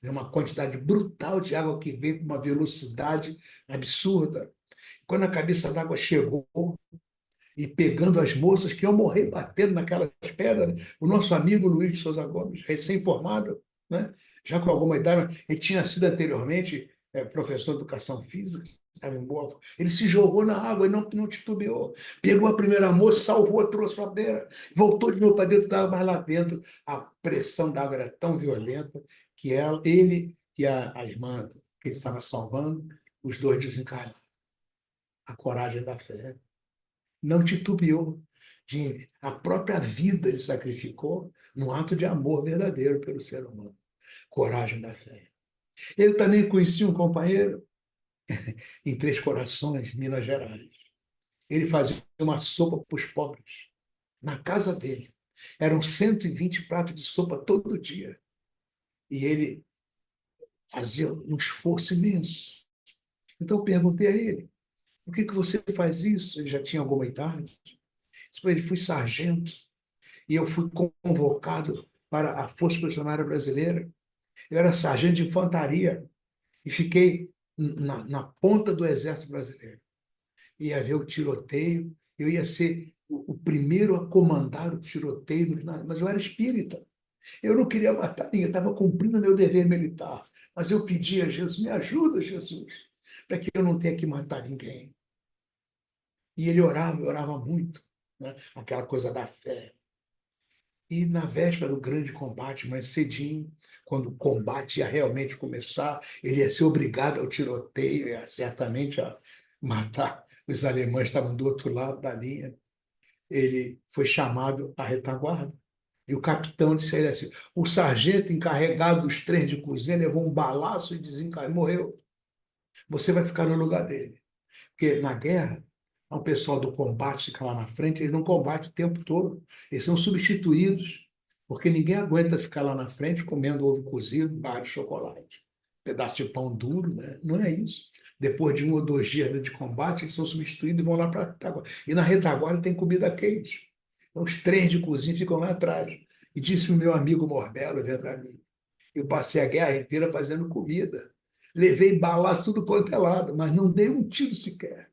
É uma quantidade brutal de água que veio com uma velocidade absurda. Quando a cabeça d'água chegou e pegando as moças que iam morrer batendo naquelas pedras, né? O nosso amigo Luiz de Souza Gomes, recém-formado, né? Já com alguma idade, ele tinha sido anteriormente professor de educação física, estava em boa. Ele se jogou na água e não titubeou. Pegou a primeira moça, salvou, trouxe para a beira, voltou de novo para dentro, estava mais lá dentro. A pressão da água era tão violenta que ele e a irmã que ele estava salvando, os dois desencarnaram. A coragem da fé. Não titubeou. A própria vida ele sacrificou num ato de amor verdadeiro pelo ser humano. Coragem da fé. Ele também conhecia um companheiro em Três Corações, Minas Gerais. Ele fazia uma sopa para os pobres, na casa dele. Eram 120 pratos de sopa todo dia. E ele fazia um esforço imenso. Então eu perguntei a ele: por que você faz isso? Ele já tinha alguma idade. Ele foi sargento e eu fui convocado para a Força Expedicionária Brasileira. Eu era sargento de infantaria e fiquei na ponta do Exército Brasileiro. Ia haver o tiroteio, eu ia ser o primeiro a comandar o tiroteio, mas eu era espírita. Eu não queria matar ninguém, eu estava cumprindo meu dever militar. Mas eu pedi a Jesus, me ajuda, Jesus, para que eu não tenha que matar ninguém. E ele orava muito, né? Aquela coisa da fé. E na véspera do grande combate, mais cedinho, quando o combate ia realmente começar, ele ia ser obrigado ao tiroteio, certamente a matar. Os alemães estavam do outro lado da linha. Ele foi chamado à retaguarda. E o capitão disse a ele assim: o sargento encarregado dos trens de cozinha levou um balaço e desencarnou, morreu. Você vai ficar no lugar dele. Porque na guerra, o pessoal do combate fica lá na frente, eles não combatem o tempo todo. Eles são substituídos, porque ninguém aguenta ficar lá na frente comendo ovo cozido, barra de chocolate, pedaço de pão duro, né? Não é isso. Depois de 1 ou 2 dias de combate, eles são substituídos e vão lá para a retaguarda. E na retaguarda tem comida quente. Então, os trens de cozinha ficam lá atrás. E disse o meu amigo Morbelo, veio para mim, eu passei a guerra inteira fazendo comida. Levei balaço tudo quanto é lado, mas não dei um tiro sequer.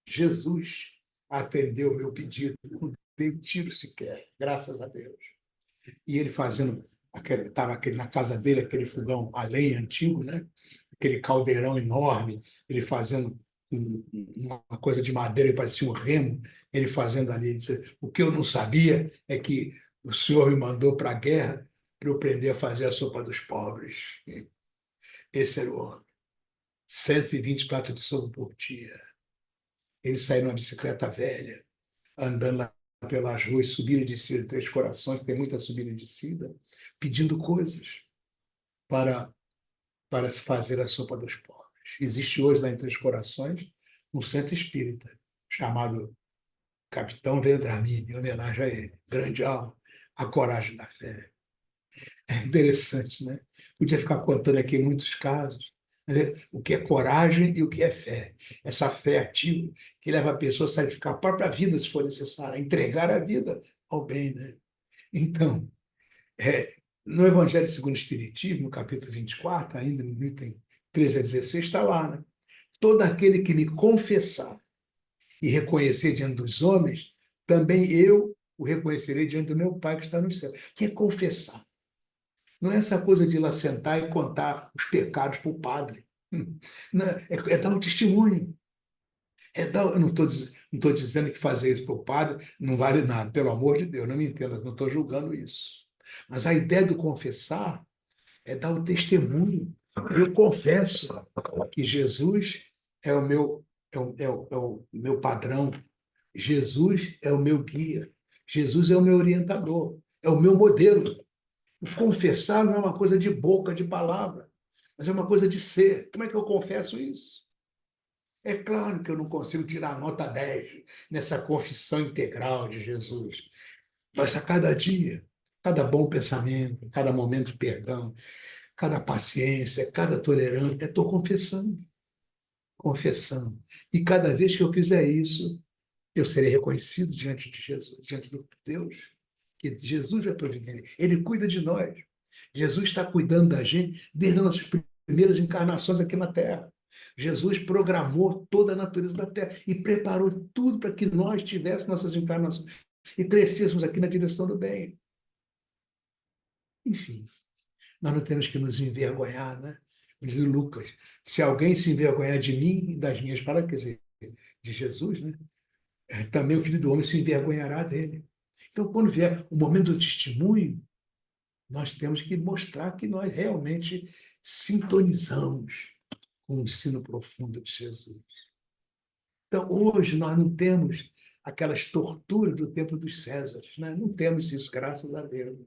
Jesus atendeu o meu pedido, não dei um tiro sequer, graças a Deus. E ele fazendo, estava na casa dele, aquele fogão a lenha antigo, né? Aquele caldeirão enorme, ele fazendo uma coisa de madeira que parecia um remo, ele fazendo ali. Ele disse, o que eu não sabia é que o Senhor me mandou para a guerra para eu aprender a fazer a sopa dos pobres. Esse era o homem. 120 pratos de sopa por dia. Ele saiu numa bicicleta velha, andando lá pelas ruas, subindo e descendo Três Corações, tem muita subida e descida, pedindo coisas para, para se fazer a sopa dos pobres. Existe hoje lá em Três Corações um centro espírita chamado Capitão Vedramini, em homenagem a ele. Grande alma, a coragem da fé. É interessante, né? Podia ficar contando aqui muitos casos. O que é coragem e o que é fé. Essa fé ativa que leva a pessoa a sacrificar a própria vida, se for necessário, a entregar a vida ao bem, né? Então, no Evangelho segundo o Espiritismo, no capítulo 24, ainda no item 13 a 16, está lá, né? Todo aquele que me confessar e reconhecer diante dos homens, também eu o reconhecerei diante do meu Pai que está no céu. Que é confessar. Não é essa coisa de ir lá sentar e contar os pecados para o padre. Não, é dar um testemunho. Eu não estou dizendo que fazer isso para o padre não vale nada, pelo amor de Deus, não me entenda, não estou julgando isso. Mas a ideia do confessar é dar o testemunho. Eu confesso que Jesus é o meu, é o meu padrão, Jesus é o meu guia, Jesus é o meu orientador, é o meu modelo. O confessar não é uma coisa de boca, de palavra, mas é uma coisa de ser. Como é que eu confesso isso? É claro que eu não consigo tirar a nota 10 nessa confissão integral de Jesus, mas a cada dia, cada bom pensamento, cada momento de perdão, cada paciência, cada tolerância, eu estou confessando, confessando. E cada vez que eu fizer isso, eu serei reconhecido diante de Jesus, diante do Deus, que Jesus vai providenciar. Ele cuida de nós. Jesus está cuidando da gente desde as nossas primeiras encarnações aqui na Terra. Jesus programou toda a natureza da Terra e preparou tudo para que nós tivéssemos nossas encarnações e crescêssemos aqui na direção do bem. Enfim, nós não temos que nos envergonhar, né? Diz o Lucas, se alguém se envergonhar de mim e das minhas palavras, quer dizer, de Jesus, né? Também o Filho do Homem se envergonhará dele. Então, quando vier o momento do testemunho, nós temos que mostrar que nós realmente sintonizamos com o ensino profundo de Jesus. Então, hoje, nós não temos aquelas torturas do tempo dos Césares, né? Não temos isso, graças a Deus.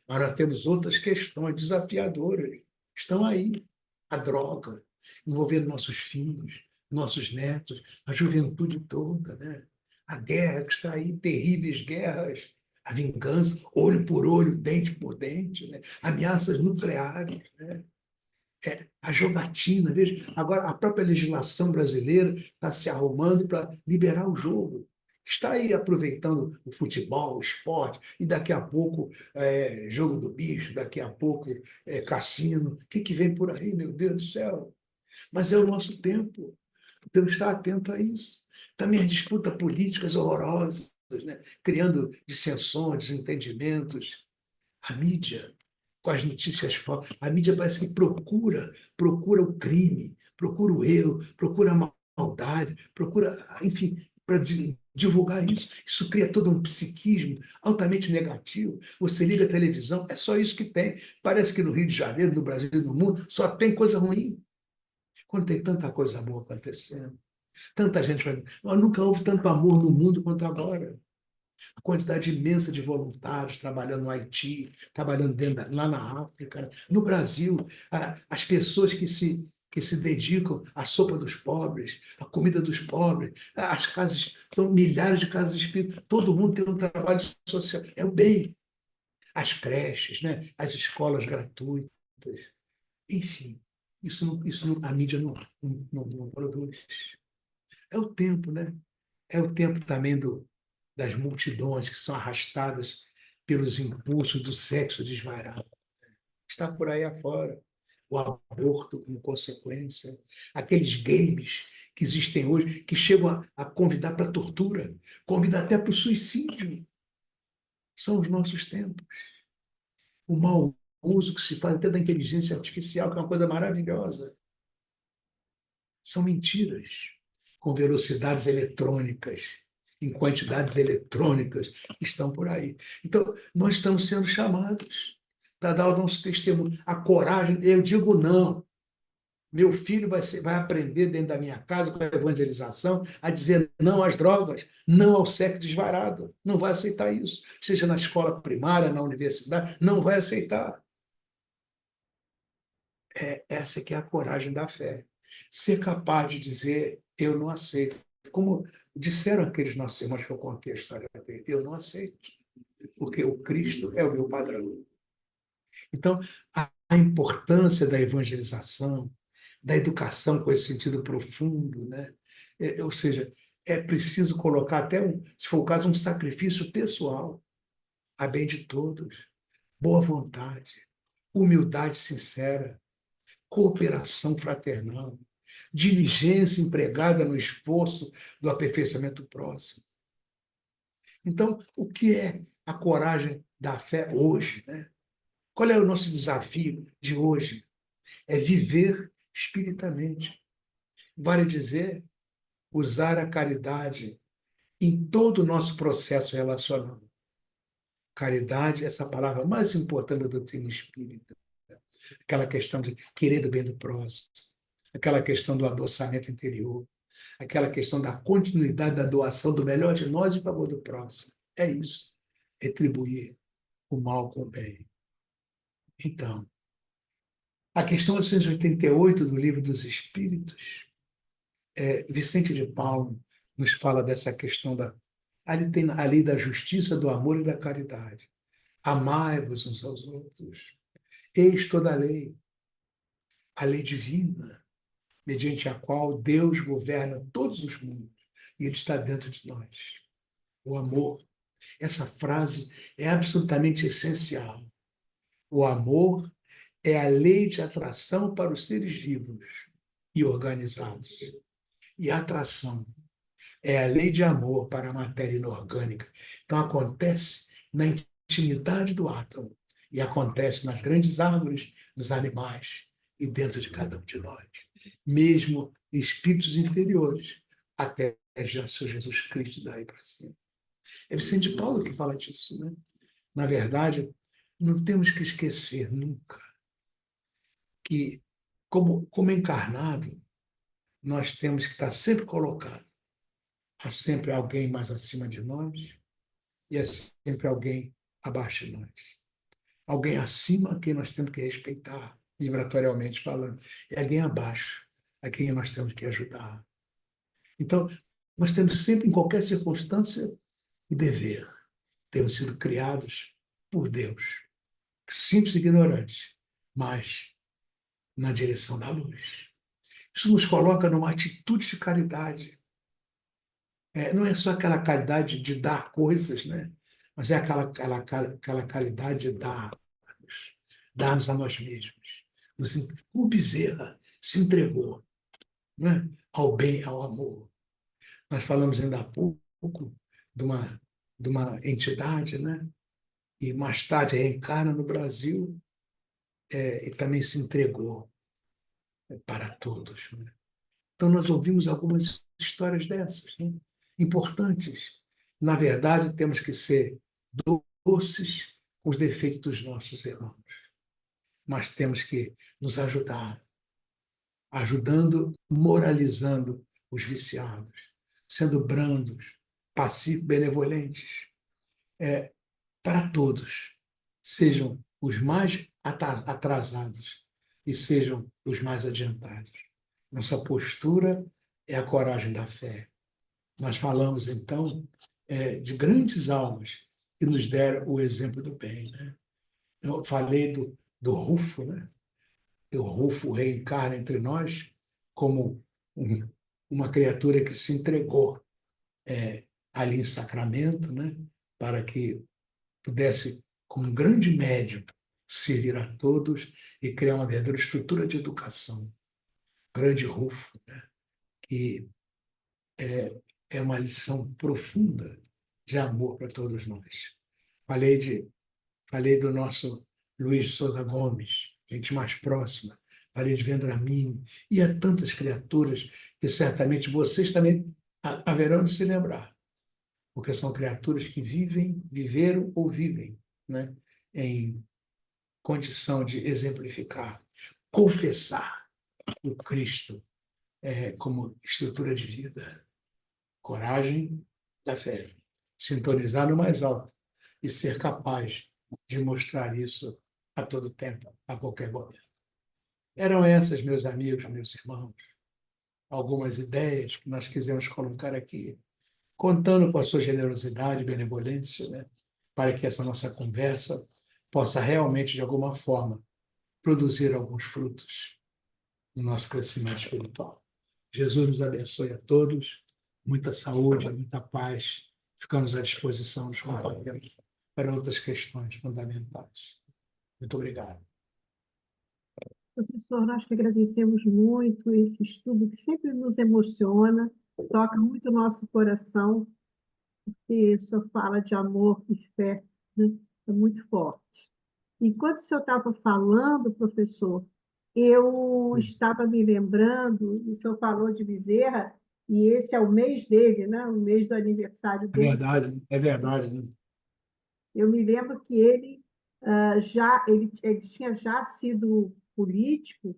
Mas nós temos outras questões desafiadoras. Estão aí. A droga, envolvendo nossos filhos, nossos netos, a juventude toda, né? A guerra que está aí, terríveis guerras, a vingança, olho por olho, dente por dente, né? Ameaças nucleares, né? A jogatina, veja, agora a própria legislação brasileira está se arrumando para liberar o jogo. Está aí aproveitando o futebol, o esporte, e daqui a pouco jogo do bicho, daqui a pouco cassino. O que vem por aí, meu Deus do céu? Mas é o nosso tempo. Temos que estar atento a isso. Também as disputas políticas horrorosas, né? Criando dissensões, desentendimentos. A mídia, com as notícias falsas, a mídia parece que procura o crime, procura o erro, procura a maldade, procura, enfim, para divulgar isso. Isso cria todo um psiquismo altamente negativo. Você liga a televisão, é só isso que tem. Parece que no Rio de Janeiro, no Brasil e no mundo, só tem coisa ruim. Quando tem tanta coisa boa acontecendo, tanta gente fazendo. Nunca houve tanto amor no mundo quanto agora. A quantidade imensa de voluntários trabalhando no Haiti, trabalhando lá na África, né? No Brasil, as pessoas que se dedicam à sopa dos pobres, à comida dos pobres, as casas, são milhares de casas espíritas, todo mundo tem um trabalho social, é o bem. As creches, né? As escolas gratuitas, enfim, a mídia não produz. É o tempo, né? É o tempo também das multidões que são arrastadas pelos impulsos do sexo desvairado. Está por aí afora. O aborto como consequência. Aqueles games que existem hoje, que chegam a convidar para a tortura, convidar até para o suicídio. São os nossos tempos. O mau uso que se faz até da inteligência artificial, que é uma coisa maravilhosa. São mentiras com velocidades eletrônicas, em quantidades eletrônicas, que estão por aí. Então, nós estamos sendo chamados para dar o nosso testemunho. A coragem, eu digo não. Meu filho vai aprender dentro da minha casa, com a evangelização, a dizer não às drogas, não ao sexo desvarado. Não vai aceitar isso. Seja na escola primária, na universidade, não vai aceitar. Essa que é a coragem da fé. Ser capaz de dizer, eu não aceito. Como disseram aqueles nossos irmãos que eu contei a história dele, eu não aceito, porque o Cristo é o meu padrão. Então, a importância da evangelização, da educação com esse sentido profundo, né? Ou seja, é preciso colocar até, se for o caso, um sacrifício pessoal, a bem de todos, boa vontade, humildade sincera, cooperação fraternal, diligência empregada no esforço do aperfeiçoamento próximo. Então, o que é a coragem da fé hoje, né? Qual é o nosso desafio de hoje? É viver espiritamente. Vale dizer, usar a caridade em todo o nosso processo relacional. Caridade é essa palavra mais importante da doutrina espírita. Aquela questão de querer o bem do próximo, aquela questão do adoçamento interior, aquela questão da continuidade da doação do melhor de nós em favor do próximo. É isso. Retribuir o mal com o bem. Então, a questão 888 do Livro dos Espíritos, Vicente de Paulo nos fala dessa questão ali tem a lei da justiça, do amor e da caridade. Amai-vos uns aos outros. Eis toda a lei divina, mediante a qual Deus governa todos os mundos e Ele está dentro de nós. O amor. Essa frase é absolutamente essencial. O amor é a lei de atração para os seres vivos e organizados. E a atração é a lei de amor para a matéria inorgânica. Então, acontece na intimidade do átomo e acontece nas grandes árvores, nos animais e dentro de cada um de nós. Mesmo espíritos inferiores, até já seu Jesus Cristo daí para cima. É Vicente de Paulo que fala disso, né? Na verdade, não temos que esquecer nunca que, como encarnado, nós temos que estar sempre colocado. Há sempre alguém mais acima de nós e há sempre alguém abaixo de nós. Alguém acima a quem nós temos que respeitar, vibratorialmente falando, e alguém abaixo a quem nós temos que ajudar. Então, nós temos sempre, em qualquer circunstância, o dever. Temos sido criados por Deus, simples e ignorantes, mas na direção da luz. Isso nos coloca numa atitude de caridade. Não é só aquela caridade de dar coisas, né? Mas é aquela caridade de dar-nos a nós mesmos. Como Bezerra se entregou, né? Ao bem, ao amor. Nós falamos ainda há pouco de uma entidade, né? e mais tarde reencarna no Brasil, e também se entregou para todos, né? Então, nós ouvimos algumas histórias dessas, né? Importantes. Na verdade, temos que ser doces com os defeitos dos nossos irmãos, mas temos que nos ajudar, ajudando, moralizando os viciados, sendo brandos, pacíficos, benevolentes, para todos, sejam os mais atrasados e sejam os mais adiantados. Nossa postura é a coragem da fé. Nós falamos, então, de grandes almas que nos deram o exemplo do bem, né? Eu falei do Rufo, né? E o Rufo reencarna entre nós como uma criatura que se entregou ali em Sacramento, né? Para que pudesse, como um grande médium, servir a todos e criar uma verdadeira estrutura de educação. Grande Rufo, né? Que é uma lição profunda de amor para todos nós. Falei do nosso Luiz de Souza Gomes, gente mais próxima. Falei de Vendramini, e há tantas criaturas que certamente vocês também haverão de se lembrar, porque são criaturas que viveram ou vivem, né, em condição de exemplificar, confessar o Cristo como estrutura de vida, coragem da fé, sintonizar no mais alto e ser capaz de mostrar isso a todo tempo, a qualquer momento. Eram essas, meus amigos, meus irmãos, algumas ideias que nós quisemos colocar aqui, contando com a sua generosidade e benevolência, né, para que essa nossa conversa possa realmente, de alguma forma, produzir alguns frutos no nosso crescimento espiritual. Jesus nos abençoe a todos, muita saúde, muita paz. Ficamos à disposição dos companheiros para outras questões fundamentais. Muito obrigado. Professor, nós que agradecemos muito esse estudo que sempre nos emociona, toca muito o nosso coração, e o senhor fala de amor e fé, né? É muito forte. Enquanto o senhor estava falando, professor, eu estava me lembrando, o senhor falou de Bezerra, e esse é o mês dele, né? O mês do aniversário dele. É verdade, né? Eu me lembro que ele tinha já sido político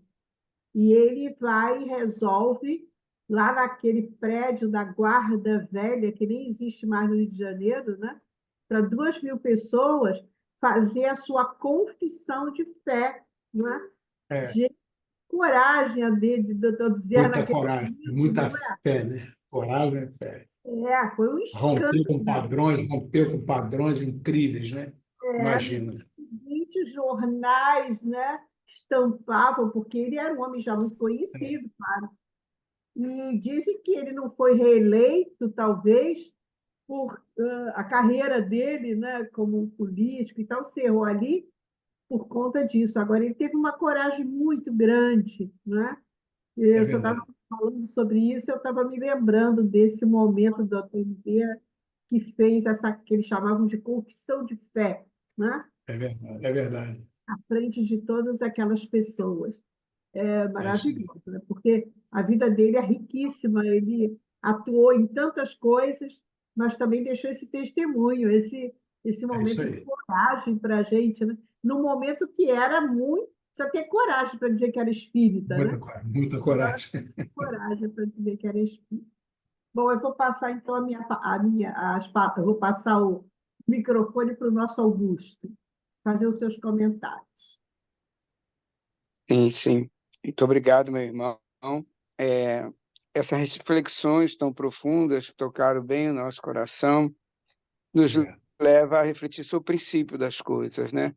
e ele vai e resolve lá naquele prédio da Guarda Velha, que nem existe mais no Rio de Janeiro, né? Para 2.000 pessoas fazer a sua confissão de fé, não é? É, De coragem a dele, do Bezerra muita naquele coragem, momento, muita não é? fé, né? Coragem e fé. Foi um escândalo. Rompeu com padrões incríveis, né? Nos Imagina. seguintes jornais, né, estampavam, porque ele era um homem já muito conhecido, claro. E dizem que ele não foi reeleito, talvez, por a carreira dele, né, como político e tal, cerrou ali por conta disso. Agora, ele teve uma coragem muito grande, né? É Eu só estava verdade. falando sobre isso, eu estava me lembrando desse momento do Dr. Bezerra, que fez essa que eles chamavam de confissão de fé, né? É verdade. É verdade. À frente de todas aquelas pessoas. É É isso mesmo. maravilhoso, né? Porque a vida dele é riquíssima, ele atuou em tantas coisas, mas também deixou esse testemunho, esse É isso momento de aí. coragem para a gente, né? Num momento que era muito. Precisa ter coragem para dizer que era espírita, né? Muita coragem. Coragem para dizer que era espírita. Bom, eu vou passar então as patas, vou passar o microfone para o nosso Augusto, fazer os seus comentários. Sim, sim. Muito obrigado, meu irmão. É, essas reflexões tão profundas tocaram bem o nosso coração, nos É, leva a refletir sobre o princípio das coisas, né?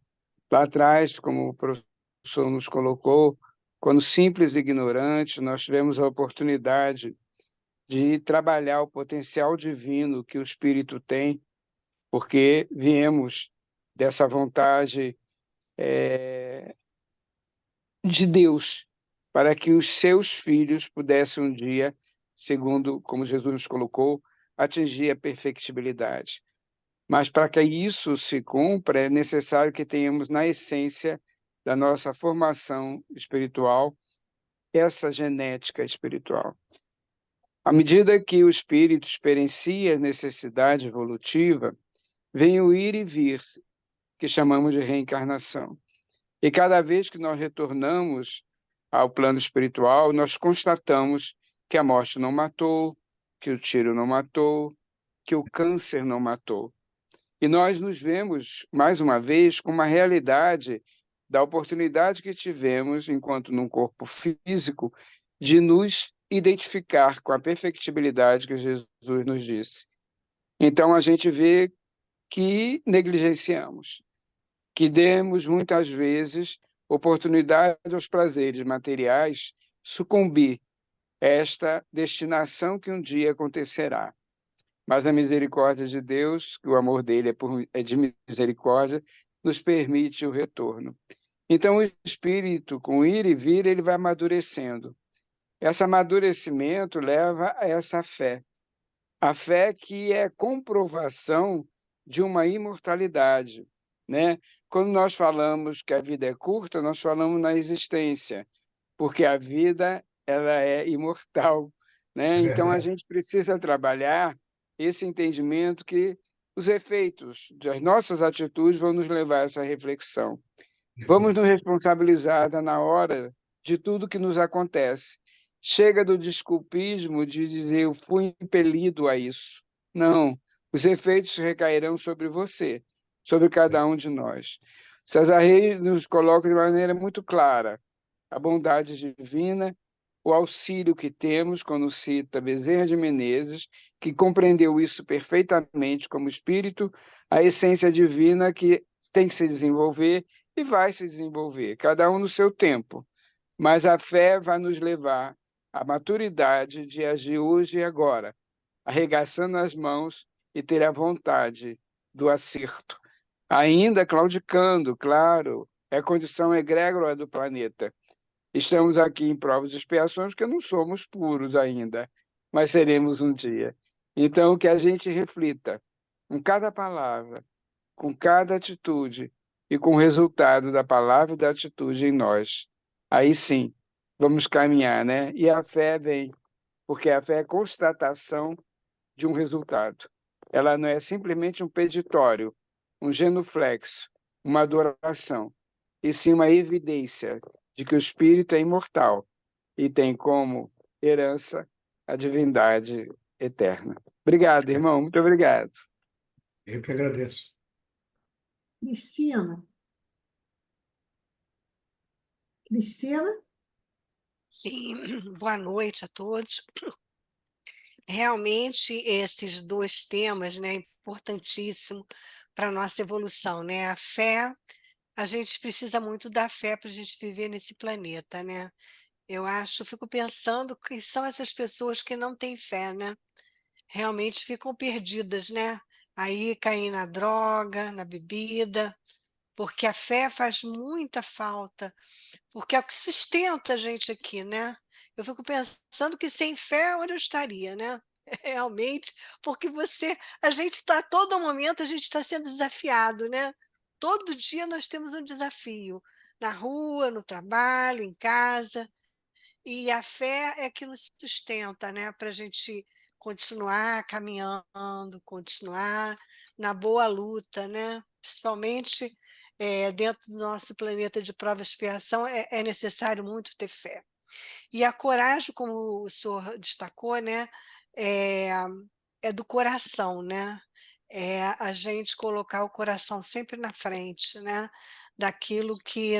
Lá atrás, como o professor nos colocou, quando simples e ignorantes, nós tivemos a oportunidade de trabalhar o potencial divino que o Espírito tem, porque viemos dessa vontade de Deus, para que os seus filhos pudessem um dia, segundo como Jesus nos colocou, atingir a perfectibilidade. Mas para que isso se cumpra, é necessário que tenhamos na essência da nossa formação espiritual essa genética espiritual. À medida que o espírito experiencia necessidade evolutiva, vem o ir e vir, que chamamos de reencarnação. E cada vez que nós retornamos ao plano espiritual, nós constatamos que a morte não matou, que o tiro não matou, que o câncer não matou. E nós nos vemos, mais uma vez, com uma realidade da oportunidade que tivemos, enquanto num corpo físico, de nos identificar com a perfectibilidade que Jesus nos disse. Então, a gente vê que negligenciamos, que demos, muitas vezes, oportunidade aos prazeres materiais sucumbir a esta destinação que um dia acontecerá. Mas a misericórdia de Deus, que o amor dele é de misericórdia, nos permite o retorno. Então, o espírito, com ir e vir, ele vai amadurecendo. Esse amadurecimento leva a essa fé. A fé que é comprovação de uma imortalidade, né? Quando nós falamos que a vida é curta, nós falamos na existência, porque a vida ela é imortal, né? É Então a verdade. gente precisa trabalhar esse entendimento que os efeitos das nossas atitudes vão nos levar a essa reflexão. Vamos nos responsabilizar na hora de tudo que nos acontece. Chega do desculpismo de dizer eu fui impelido a isso. Não, os efeitos recairão sobre você, sobre cada um de nós. César Reis nos coloca de maneira muito clara a bondade divina, o auxílio que temos quando cita Bezerra de Menezes, que compreendeu isso perfeitamente como espírito, a essência divina que tem que se desenvolver e vai se desenvolver, cada um no seu tempo. Mas a fé vai nos levar à maturidade de agir hoje e agora, arregaçando as mãos e ter a vontade do acerto. Ainda claudicando, claro, é a condição egrégora do planeta. Estamos aqui em provas e expiações porque não somos puros ainda, mas seremos um dia. Então, que a gente reflita com cada palavra, com cada atitude e com o resultado da palavra e da atitude em nós. Aí sim, vamos caminhar, né? E a fé vem, porque a fé é constatação de um resultado. Ela não é simplesmente um peditório, um genuflexo, uma adoração, e sim uma evidência de que o espírito é imortal e tem como herança a divindade eterna. Obrigado, irmão. Muito obrigado. Eu que agradeço. Cristina? Cristina? Sim, boa noite a todos. Realmente, esses dois temas, né, importantíssimo para a nossa evolução, né? A fé, a gente precisa muito da fé para a gente viver nesse planeta, né? Fico pensando que são essas pessoas que não têm fé, né? Realmente ficam perdidas, né? Aí caem na droga, na bebida, porque a fé faz muita falta, porque é o que sustenta a gente aqui, né? Eu fico pensando que sem fé, onde eu estaria, né? Realmente, porque a gente está, a todo momento, a gente está sendo desafiado, né? Todo dia nós temos um desafio, na rua, no trabalho, em casa, e a fé é que nos sustenta, né? Para a gente continuar caminhando, continuar na boa luta, né? Principalmente dentro do nosso planeta de prova e expiação, é necessário muito ter fé. E a coragem, como o senhor destacou, né, é, é do coração, né? É a gente colocar o coração sempre na frente, né? Daquilo que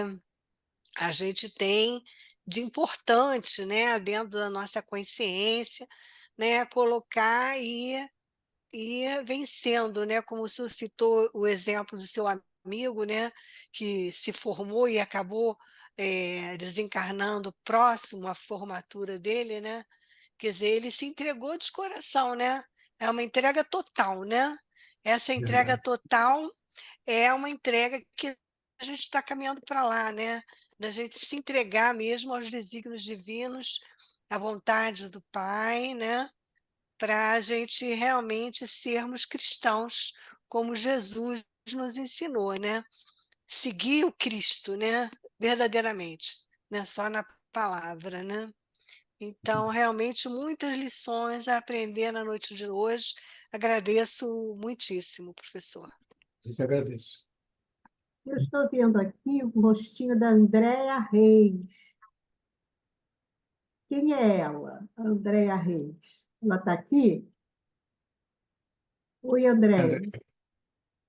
a gente tem de importante, né? Dentro da nossa consciência, né? Colocar e vencendo, né? Como o senhor citou o exemplo do seu amigo, né? Que se formou e acabou desencarnando próximo à formatura dele, né? Quer dizer, ele se entregou de coração, né? É uma entrega total, né? Essa entrega Verdade. total é uma entrega que a gente está caminhando para lá, né? Da gente se entregar mesmo aos desígnios divinos, à vontade do Pai, né? Para a gente realmente sermos cristãos como Jesus nos ensinou, né? Seguir o Cristo, né? Verdadeiramente, né? Só na palavra, né? Então, realmente, muitas lições a aprender na noite de hoje. Agradeço muitíssimo, professor. Eu te agradeço. Eu estou vendo aqui o rostinho da Andréa Reis. Quem é ela, Andréa Reis? Ela está aqui? Oi, Andréa.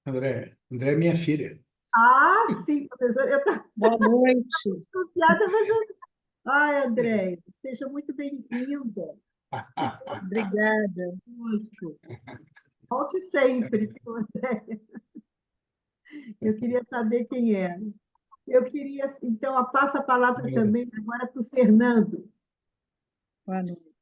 André é minha filha. Ah, sim, professora. Eu estava Boa noite. desconfiada, mas eu... Ai, Andréia, seja muito bem-vinda Obrigada. conosco. Volte sempre, viu, Andréia? Eu queria saber quem é. Eu queria, então, eu passo a palavra também agora para o Fernando. Boa noite.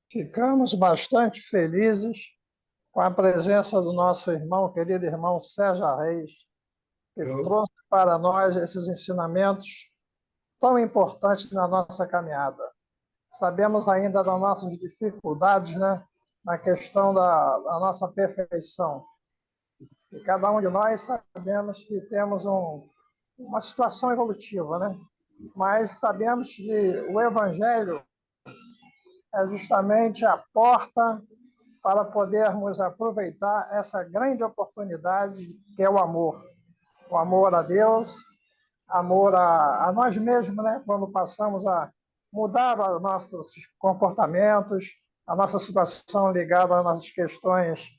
Ficamos bastante felizes com a presença do nosso irmão, querido irmão Sérgio Reis, que trouxe para nós esses ensinamentos tão importantes na nossa caminhada. Sabemos ainda das nossas dificuldades, né, na questão da nossa perfeição. E cada um de nós sabemos que temos uma situação evolutiva, né? Mas sabemos que o Evangelho é justamente a porta para podermos aproveitar essa grande oportunidade que é o amor. O amor a Deus, amor a nós mesmos, né? Quando passamos a mudar os nossos comportamentos, a nossa situação ligada às nossas questões,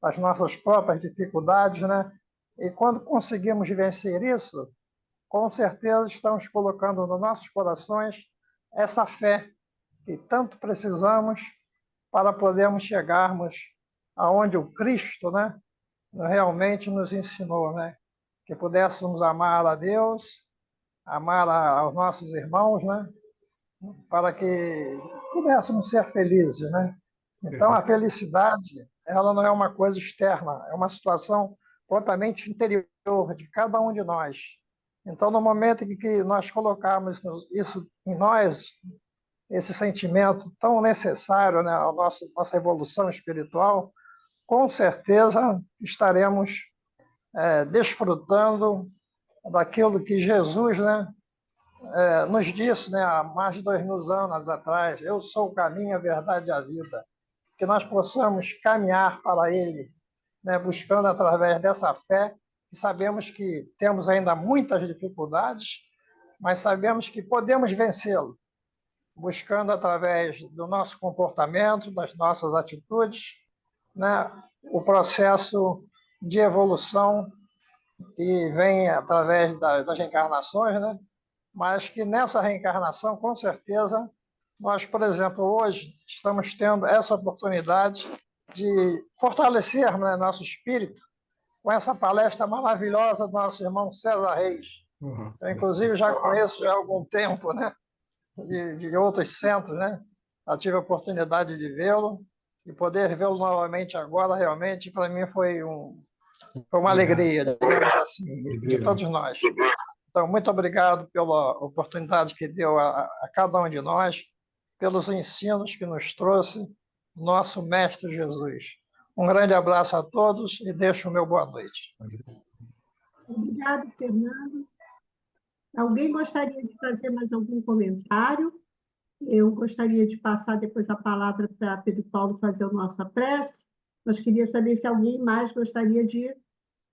às nossas próprias dificuldades, né? E quando conseguimos vencer isso, com certeza estamos colocando nos nossos corações essa fé que tanto precisamos para podermos chegarmos aonde o Cristo, né, realmente nos ensinou, né? Que pudéssemos amar a Deus, amar aos nossos irmãos, né? Para que pudéssemos ser felizes, né? Então, a felicidade, ela não é uma coisa externa, é uma situação propriamente interior de cada um de nós. Então, no momento em que nós colocarmos isso em nós, esse sentimento tão necessário, né, à nossa evolução espiritual, com certeza estaremos desfrutando daquilo que Jesus, né, nos disse, né, há mais de 2000 anos atrás: eu sou o caminho, a verdade e a vida. Que nós possamos caminhar para Ele, né, buscando através dessa fé, e sabemos que temos ainda muitas dificuldades, mas sabemos que podemos vencê-lo, buscando através do nosso comportamento, das nossas atitudes, né, o processo de evolução que vem através das reencarnações, né? Mas que nessa reencarnação, com certeza, nós, por exemplo, hoje estamos tendo essa oportunidade de fortalecermos, né, nosso espírito com essa palestra maravilhosa do nosso irmão César Reis. Eu, inclusive, já conheço há algum tempo, né? De outros centros, né? Eu tive a oportunidade de vê-lo e poder vê-lo novamente agora, realmente, para mim foi uma alegria, digamos assim, de todos nós. Então, muito obrigado pela oportunidade que deu a cada um de nós, pelos ensinos que nos trouxe nosso Mestre Jesus. Um grande abraço a todos e deixo o meu boa noite. Obrigado, Fernando. Alguém gostaria de fazer mais algum comentário? Eu gostaria de passar depois a palavra para Pedro Paulo fazer a nossa prece, mas queria saber se alguém mais gostaria de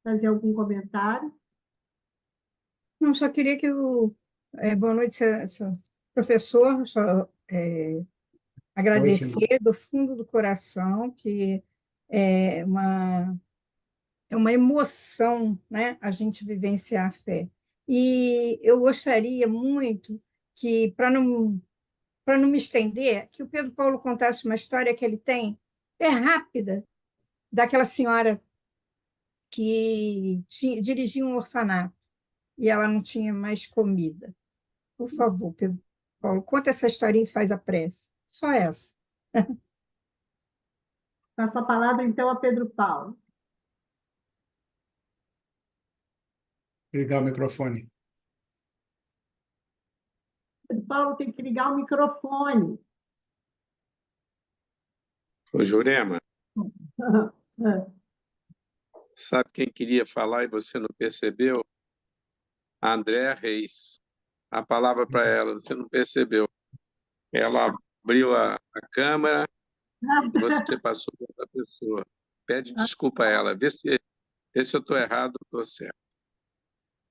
fazer algum comentário. Não, só queria que o... boa noite, professor, agradecer do fundo do coração, que é uma emoção, né, a gente vivenciar a fé. E eu gostaria muito que, para não me estender, que o Pedro Paulo contasse uma história que ele tem, rápida, daquela senhora que dirigia um orfanato e ela não tinha mais comida. Por favor, Pedro Paulo, conta essa historinha e faz a prece. Só essa. Passo a palavra, então, a Pedro Paulo. Ligar o microfone. Pedro Paulo tem que ligar o microfone. Ô, Jurema, É. sabe quem queria falar e você não percebeu? A Andréa Reis. A palavra para ela, você não percebeu. Ela abriu a câmera e você passou para outra pessoa. Pede desculpa a ela. Vê se eu estou errado ou estou certo.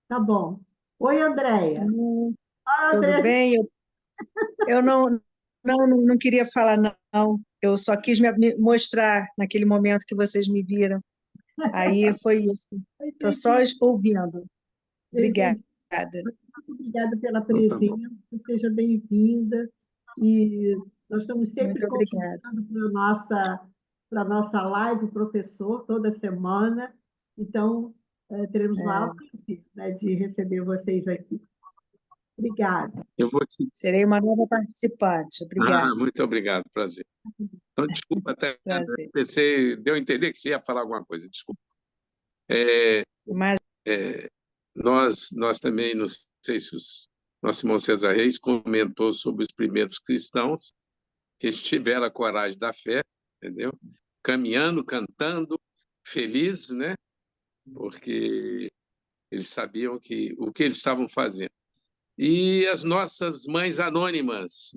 Tá bom. Oi, Andréia. Tudo Andréia, bem? Eu não queria falar, não. Eu só quis me mostrar naquele momento que vocês me viram. Aí foi isso. Estou só ouvindo. eu Obrigada. entendi. Muito obrigada pela Então, tá bom. presença, seja bem-vinda. E nós estamos sempre Muito obrigada. convidando para a nossa live, professor, toda semana. Então, teremos o maior prazer, né, de receber vocês aqui. Obrigada. Eu vou te... Serei uma nova participante. Obrigada. muito obrigado, prazer. Então, desculpa até, Prazer. deu a entender que você ia falar alguma coisa, desculpa. É, Mas nós também, não sei se nosso irmão César Reis comentou sobre os primeiros cristãos que eles tiveram a coragem da fé, entendeu? Caminhando, cantando, felizes, né? Porque eles sabiam o que eles estavam fazendo. E as nossas mães anônimas,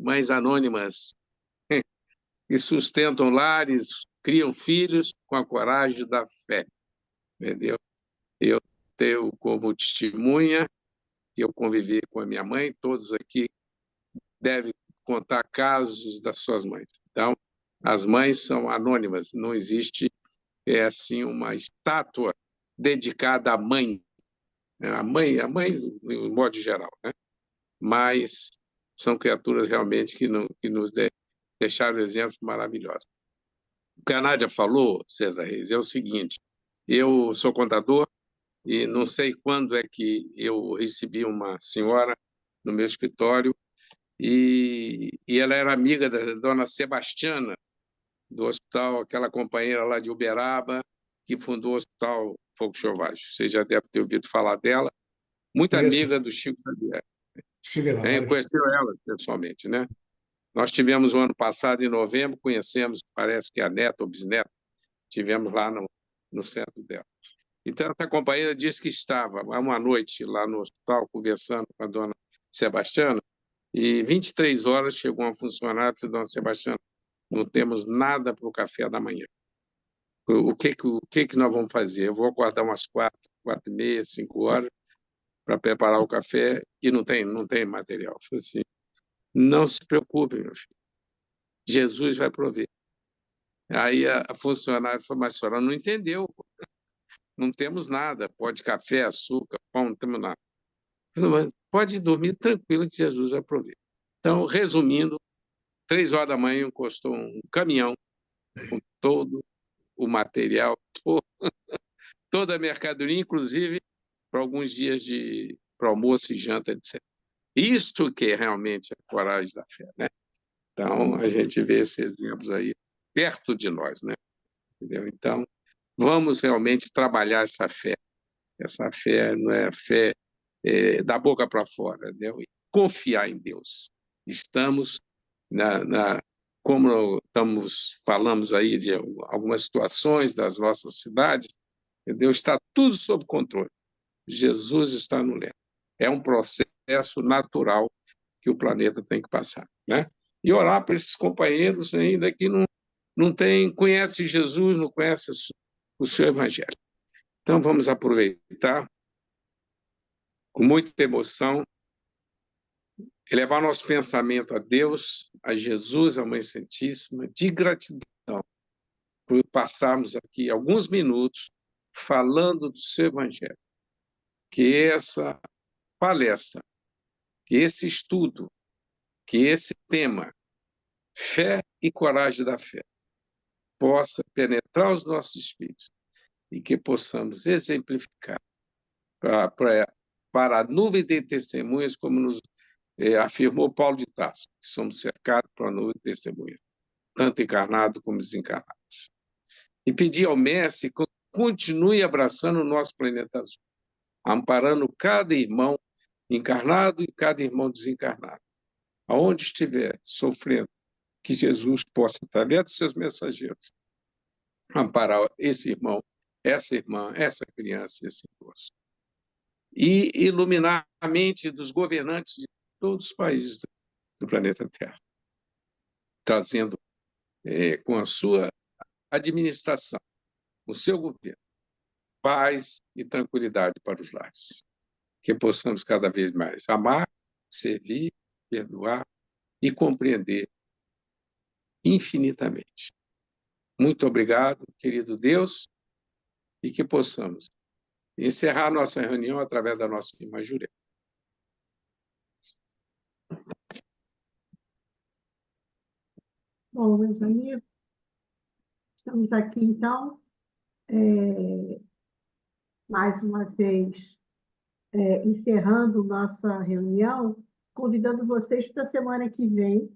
que sustentam lares, criam filhos com a coragem da fé, entendeu? Eu tenho como testemunha que eu convivi com a minha mãe, todos aqui devem contar casos das suas mães. Então, as mães são anônimas, não existe assim uma estátua dedicada à mãe, né? A mãe, no modo geral, né? Mas são criaturas realmente que nos deixaram exemplos maravilhosos. O que a Nádia falou, César Reis, é o seguinte: eu sou contador e não sei quando é que eu recebi uma senhora no meu escritório e ela era amiga da dona Sebastiana, do hospital, aquela companheira lá de Uberaba, que fundou o Hospital Fogo Chovagem. Você já deve ter ouvido falar dela. Muito Conheço, amiga do Chico Xavier. estive lá várias vezes. Conheceu ela pessoalmente, né? Nós tivemos o ano passado, em novembro, conhecemos, parece que a neta ou bisneta, tivemos lá no centro dela. Então, essa companheira disse que estava uma noite lá no hospital conversando com a dona Sebastiana e 23 horas chegou uma funcionária e disse: dona Sebastiana, não temos nada para o café da manhã. O que nós vamos fazer? Eu vou acordar umas 4h30, 5 horas para preparar o café e não tem material. Eu falei assim: não se preocupe, meu filho, Jesus vai prover. Aí a funcionária falou: mas a senhora não entendeu, não temos nada, pode café, açúcar, pão, não temos nada. Eu falei: mas pode dormir tranquilo que Jesus vai prover. Então, resumindo, 3 horas da manhã encostou um caminhão com todo o material, toda a mercadoria, inclusive para alguns dias para almoço e janta, etc. Isto que é realmente a coragem da fé, né? Então, a gente vê esses exemplos aí perto de nós, né? Entendeu? Então, vamos realmente trabalhar essa fé. Essa fé não é fé da boca para fora, entendeu? E confiar em Deus. Estamos como falamos aí de algumas situações das nossas cidades, entendeu? Está tudo sob controle. Jesus está no leme. É um processo natural que o planeta tem que passar, né? E orar para esses companheiros ainda que não conhece Jesus, não conhece o seu evangelho. Então vamos aproveitar com muita emoção, elevar nosso pensamento a Deus, a Jesus, a Mãe Santíssima, de gratidão por passarmos aqui alguns minutos falando do seu evangelho. Que essa palestra, que esse estudo, que esse tema, fé e coragem da fé, possa penetrar os nossos espíritos e que possamos exemplificar para a nuvem de testemunhas, como nos afirmou Paulo de Tarso, que somos cercados por uma nuvem de testemunhas, tanto encarnados como desencarnados. E pedir ao Mestre que continue abraçando o nosso planeta azul, amparando cada irmão encarnado e cada irmão desencarnado, aonde estiver sofrendo que Jesus possa, através dos seus mensageiros, amparar esse irmão, essa irmã, essa criança, esse idoso. E iluminar a mente dos governantes de todos os países do planeta Terra, trazendo com a sua administração, o seu governo, paz e tranquilidade para os lares. Que possamos cada vez mais amar, servir, perdoar e compreender infinitamente. Muito obrigado, querido Deus, e que possamos encerrar nossa reunião através da nossa irmã Jurema. Bom, meus amigos, estamos aqui, então, mais uma vez, encerrando nossa reunião, convidando vocês para a semana que vem,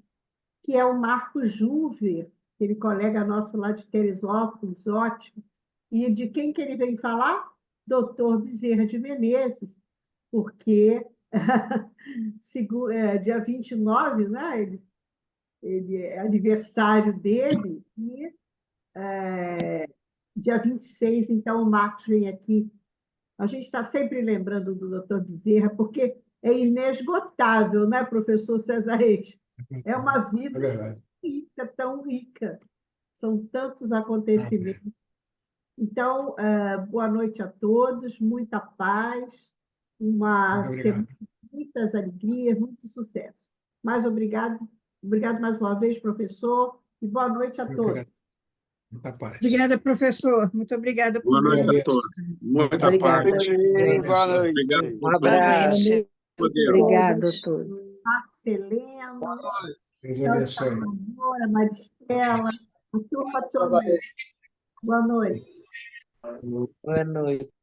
que é o Marco Juver, aquele colega nosso lá de Teresópolis, ótimo. E de quem que ele vem falar? Doutor Bezerra de Menezes, porque dia 29, né? Ele é aniversário dele, e dia 26, então, o Marcos vem aqui. A gente está sempre lembrando do doutor Bezerra, porque é inesgotável, né, professor César Reis? É uma É vida verdade. rica, tão rica. São tantos acontecimentos. Então, boa noite a todos, muita paz, uma Muito semana obrigado. de muitas alegrias, muito sucesso. Mais obrigado mais uma vez, professor, e boa noite a Eu todos. quero muita paz. Obrigada, professor. Muito obrigada por Boa noite a Agradeço. todos. Muita Muita paz. paz. Deus Boa abençoe. noite. Obrigado por Um tudo. Boa abraço. noite. Por Deus. Obrigado a todos. Marcos Heleno, Deus Celso abençoe. Moura, Maristela, a turma toda. Boa noite. Boa noite.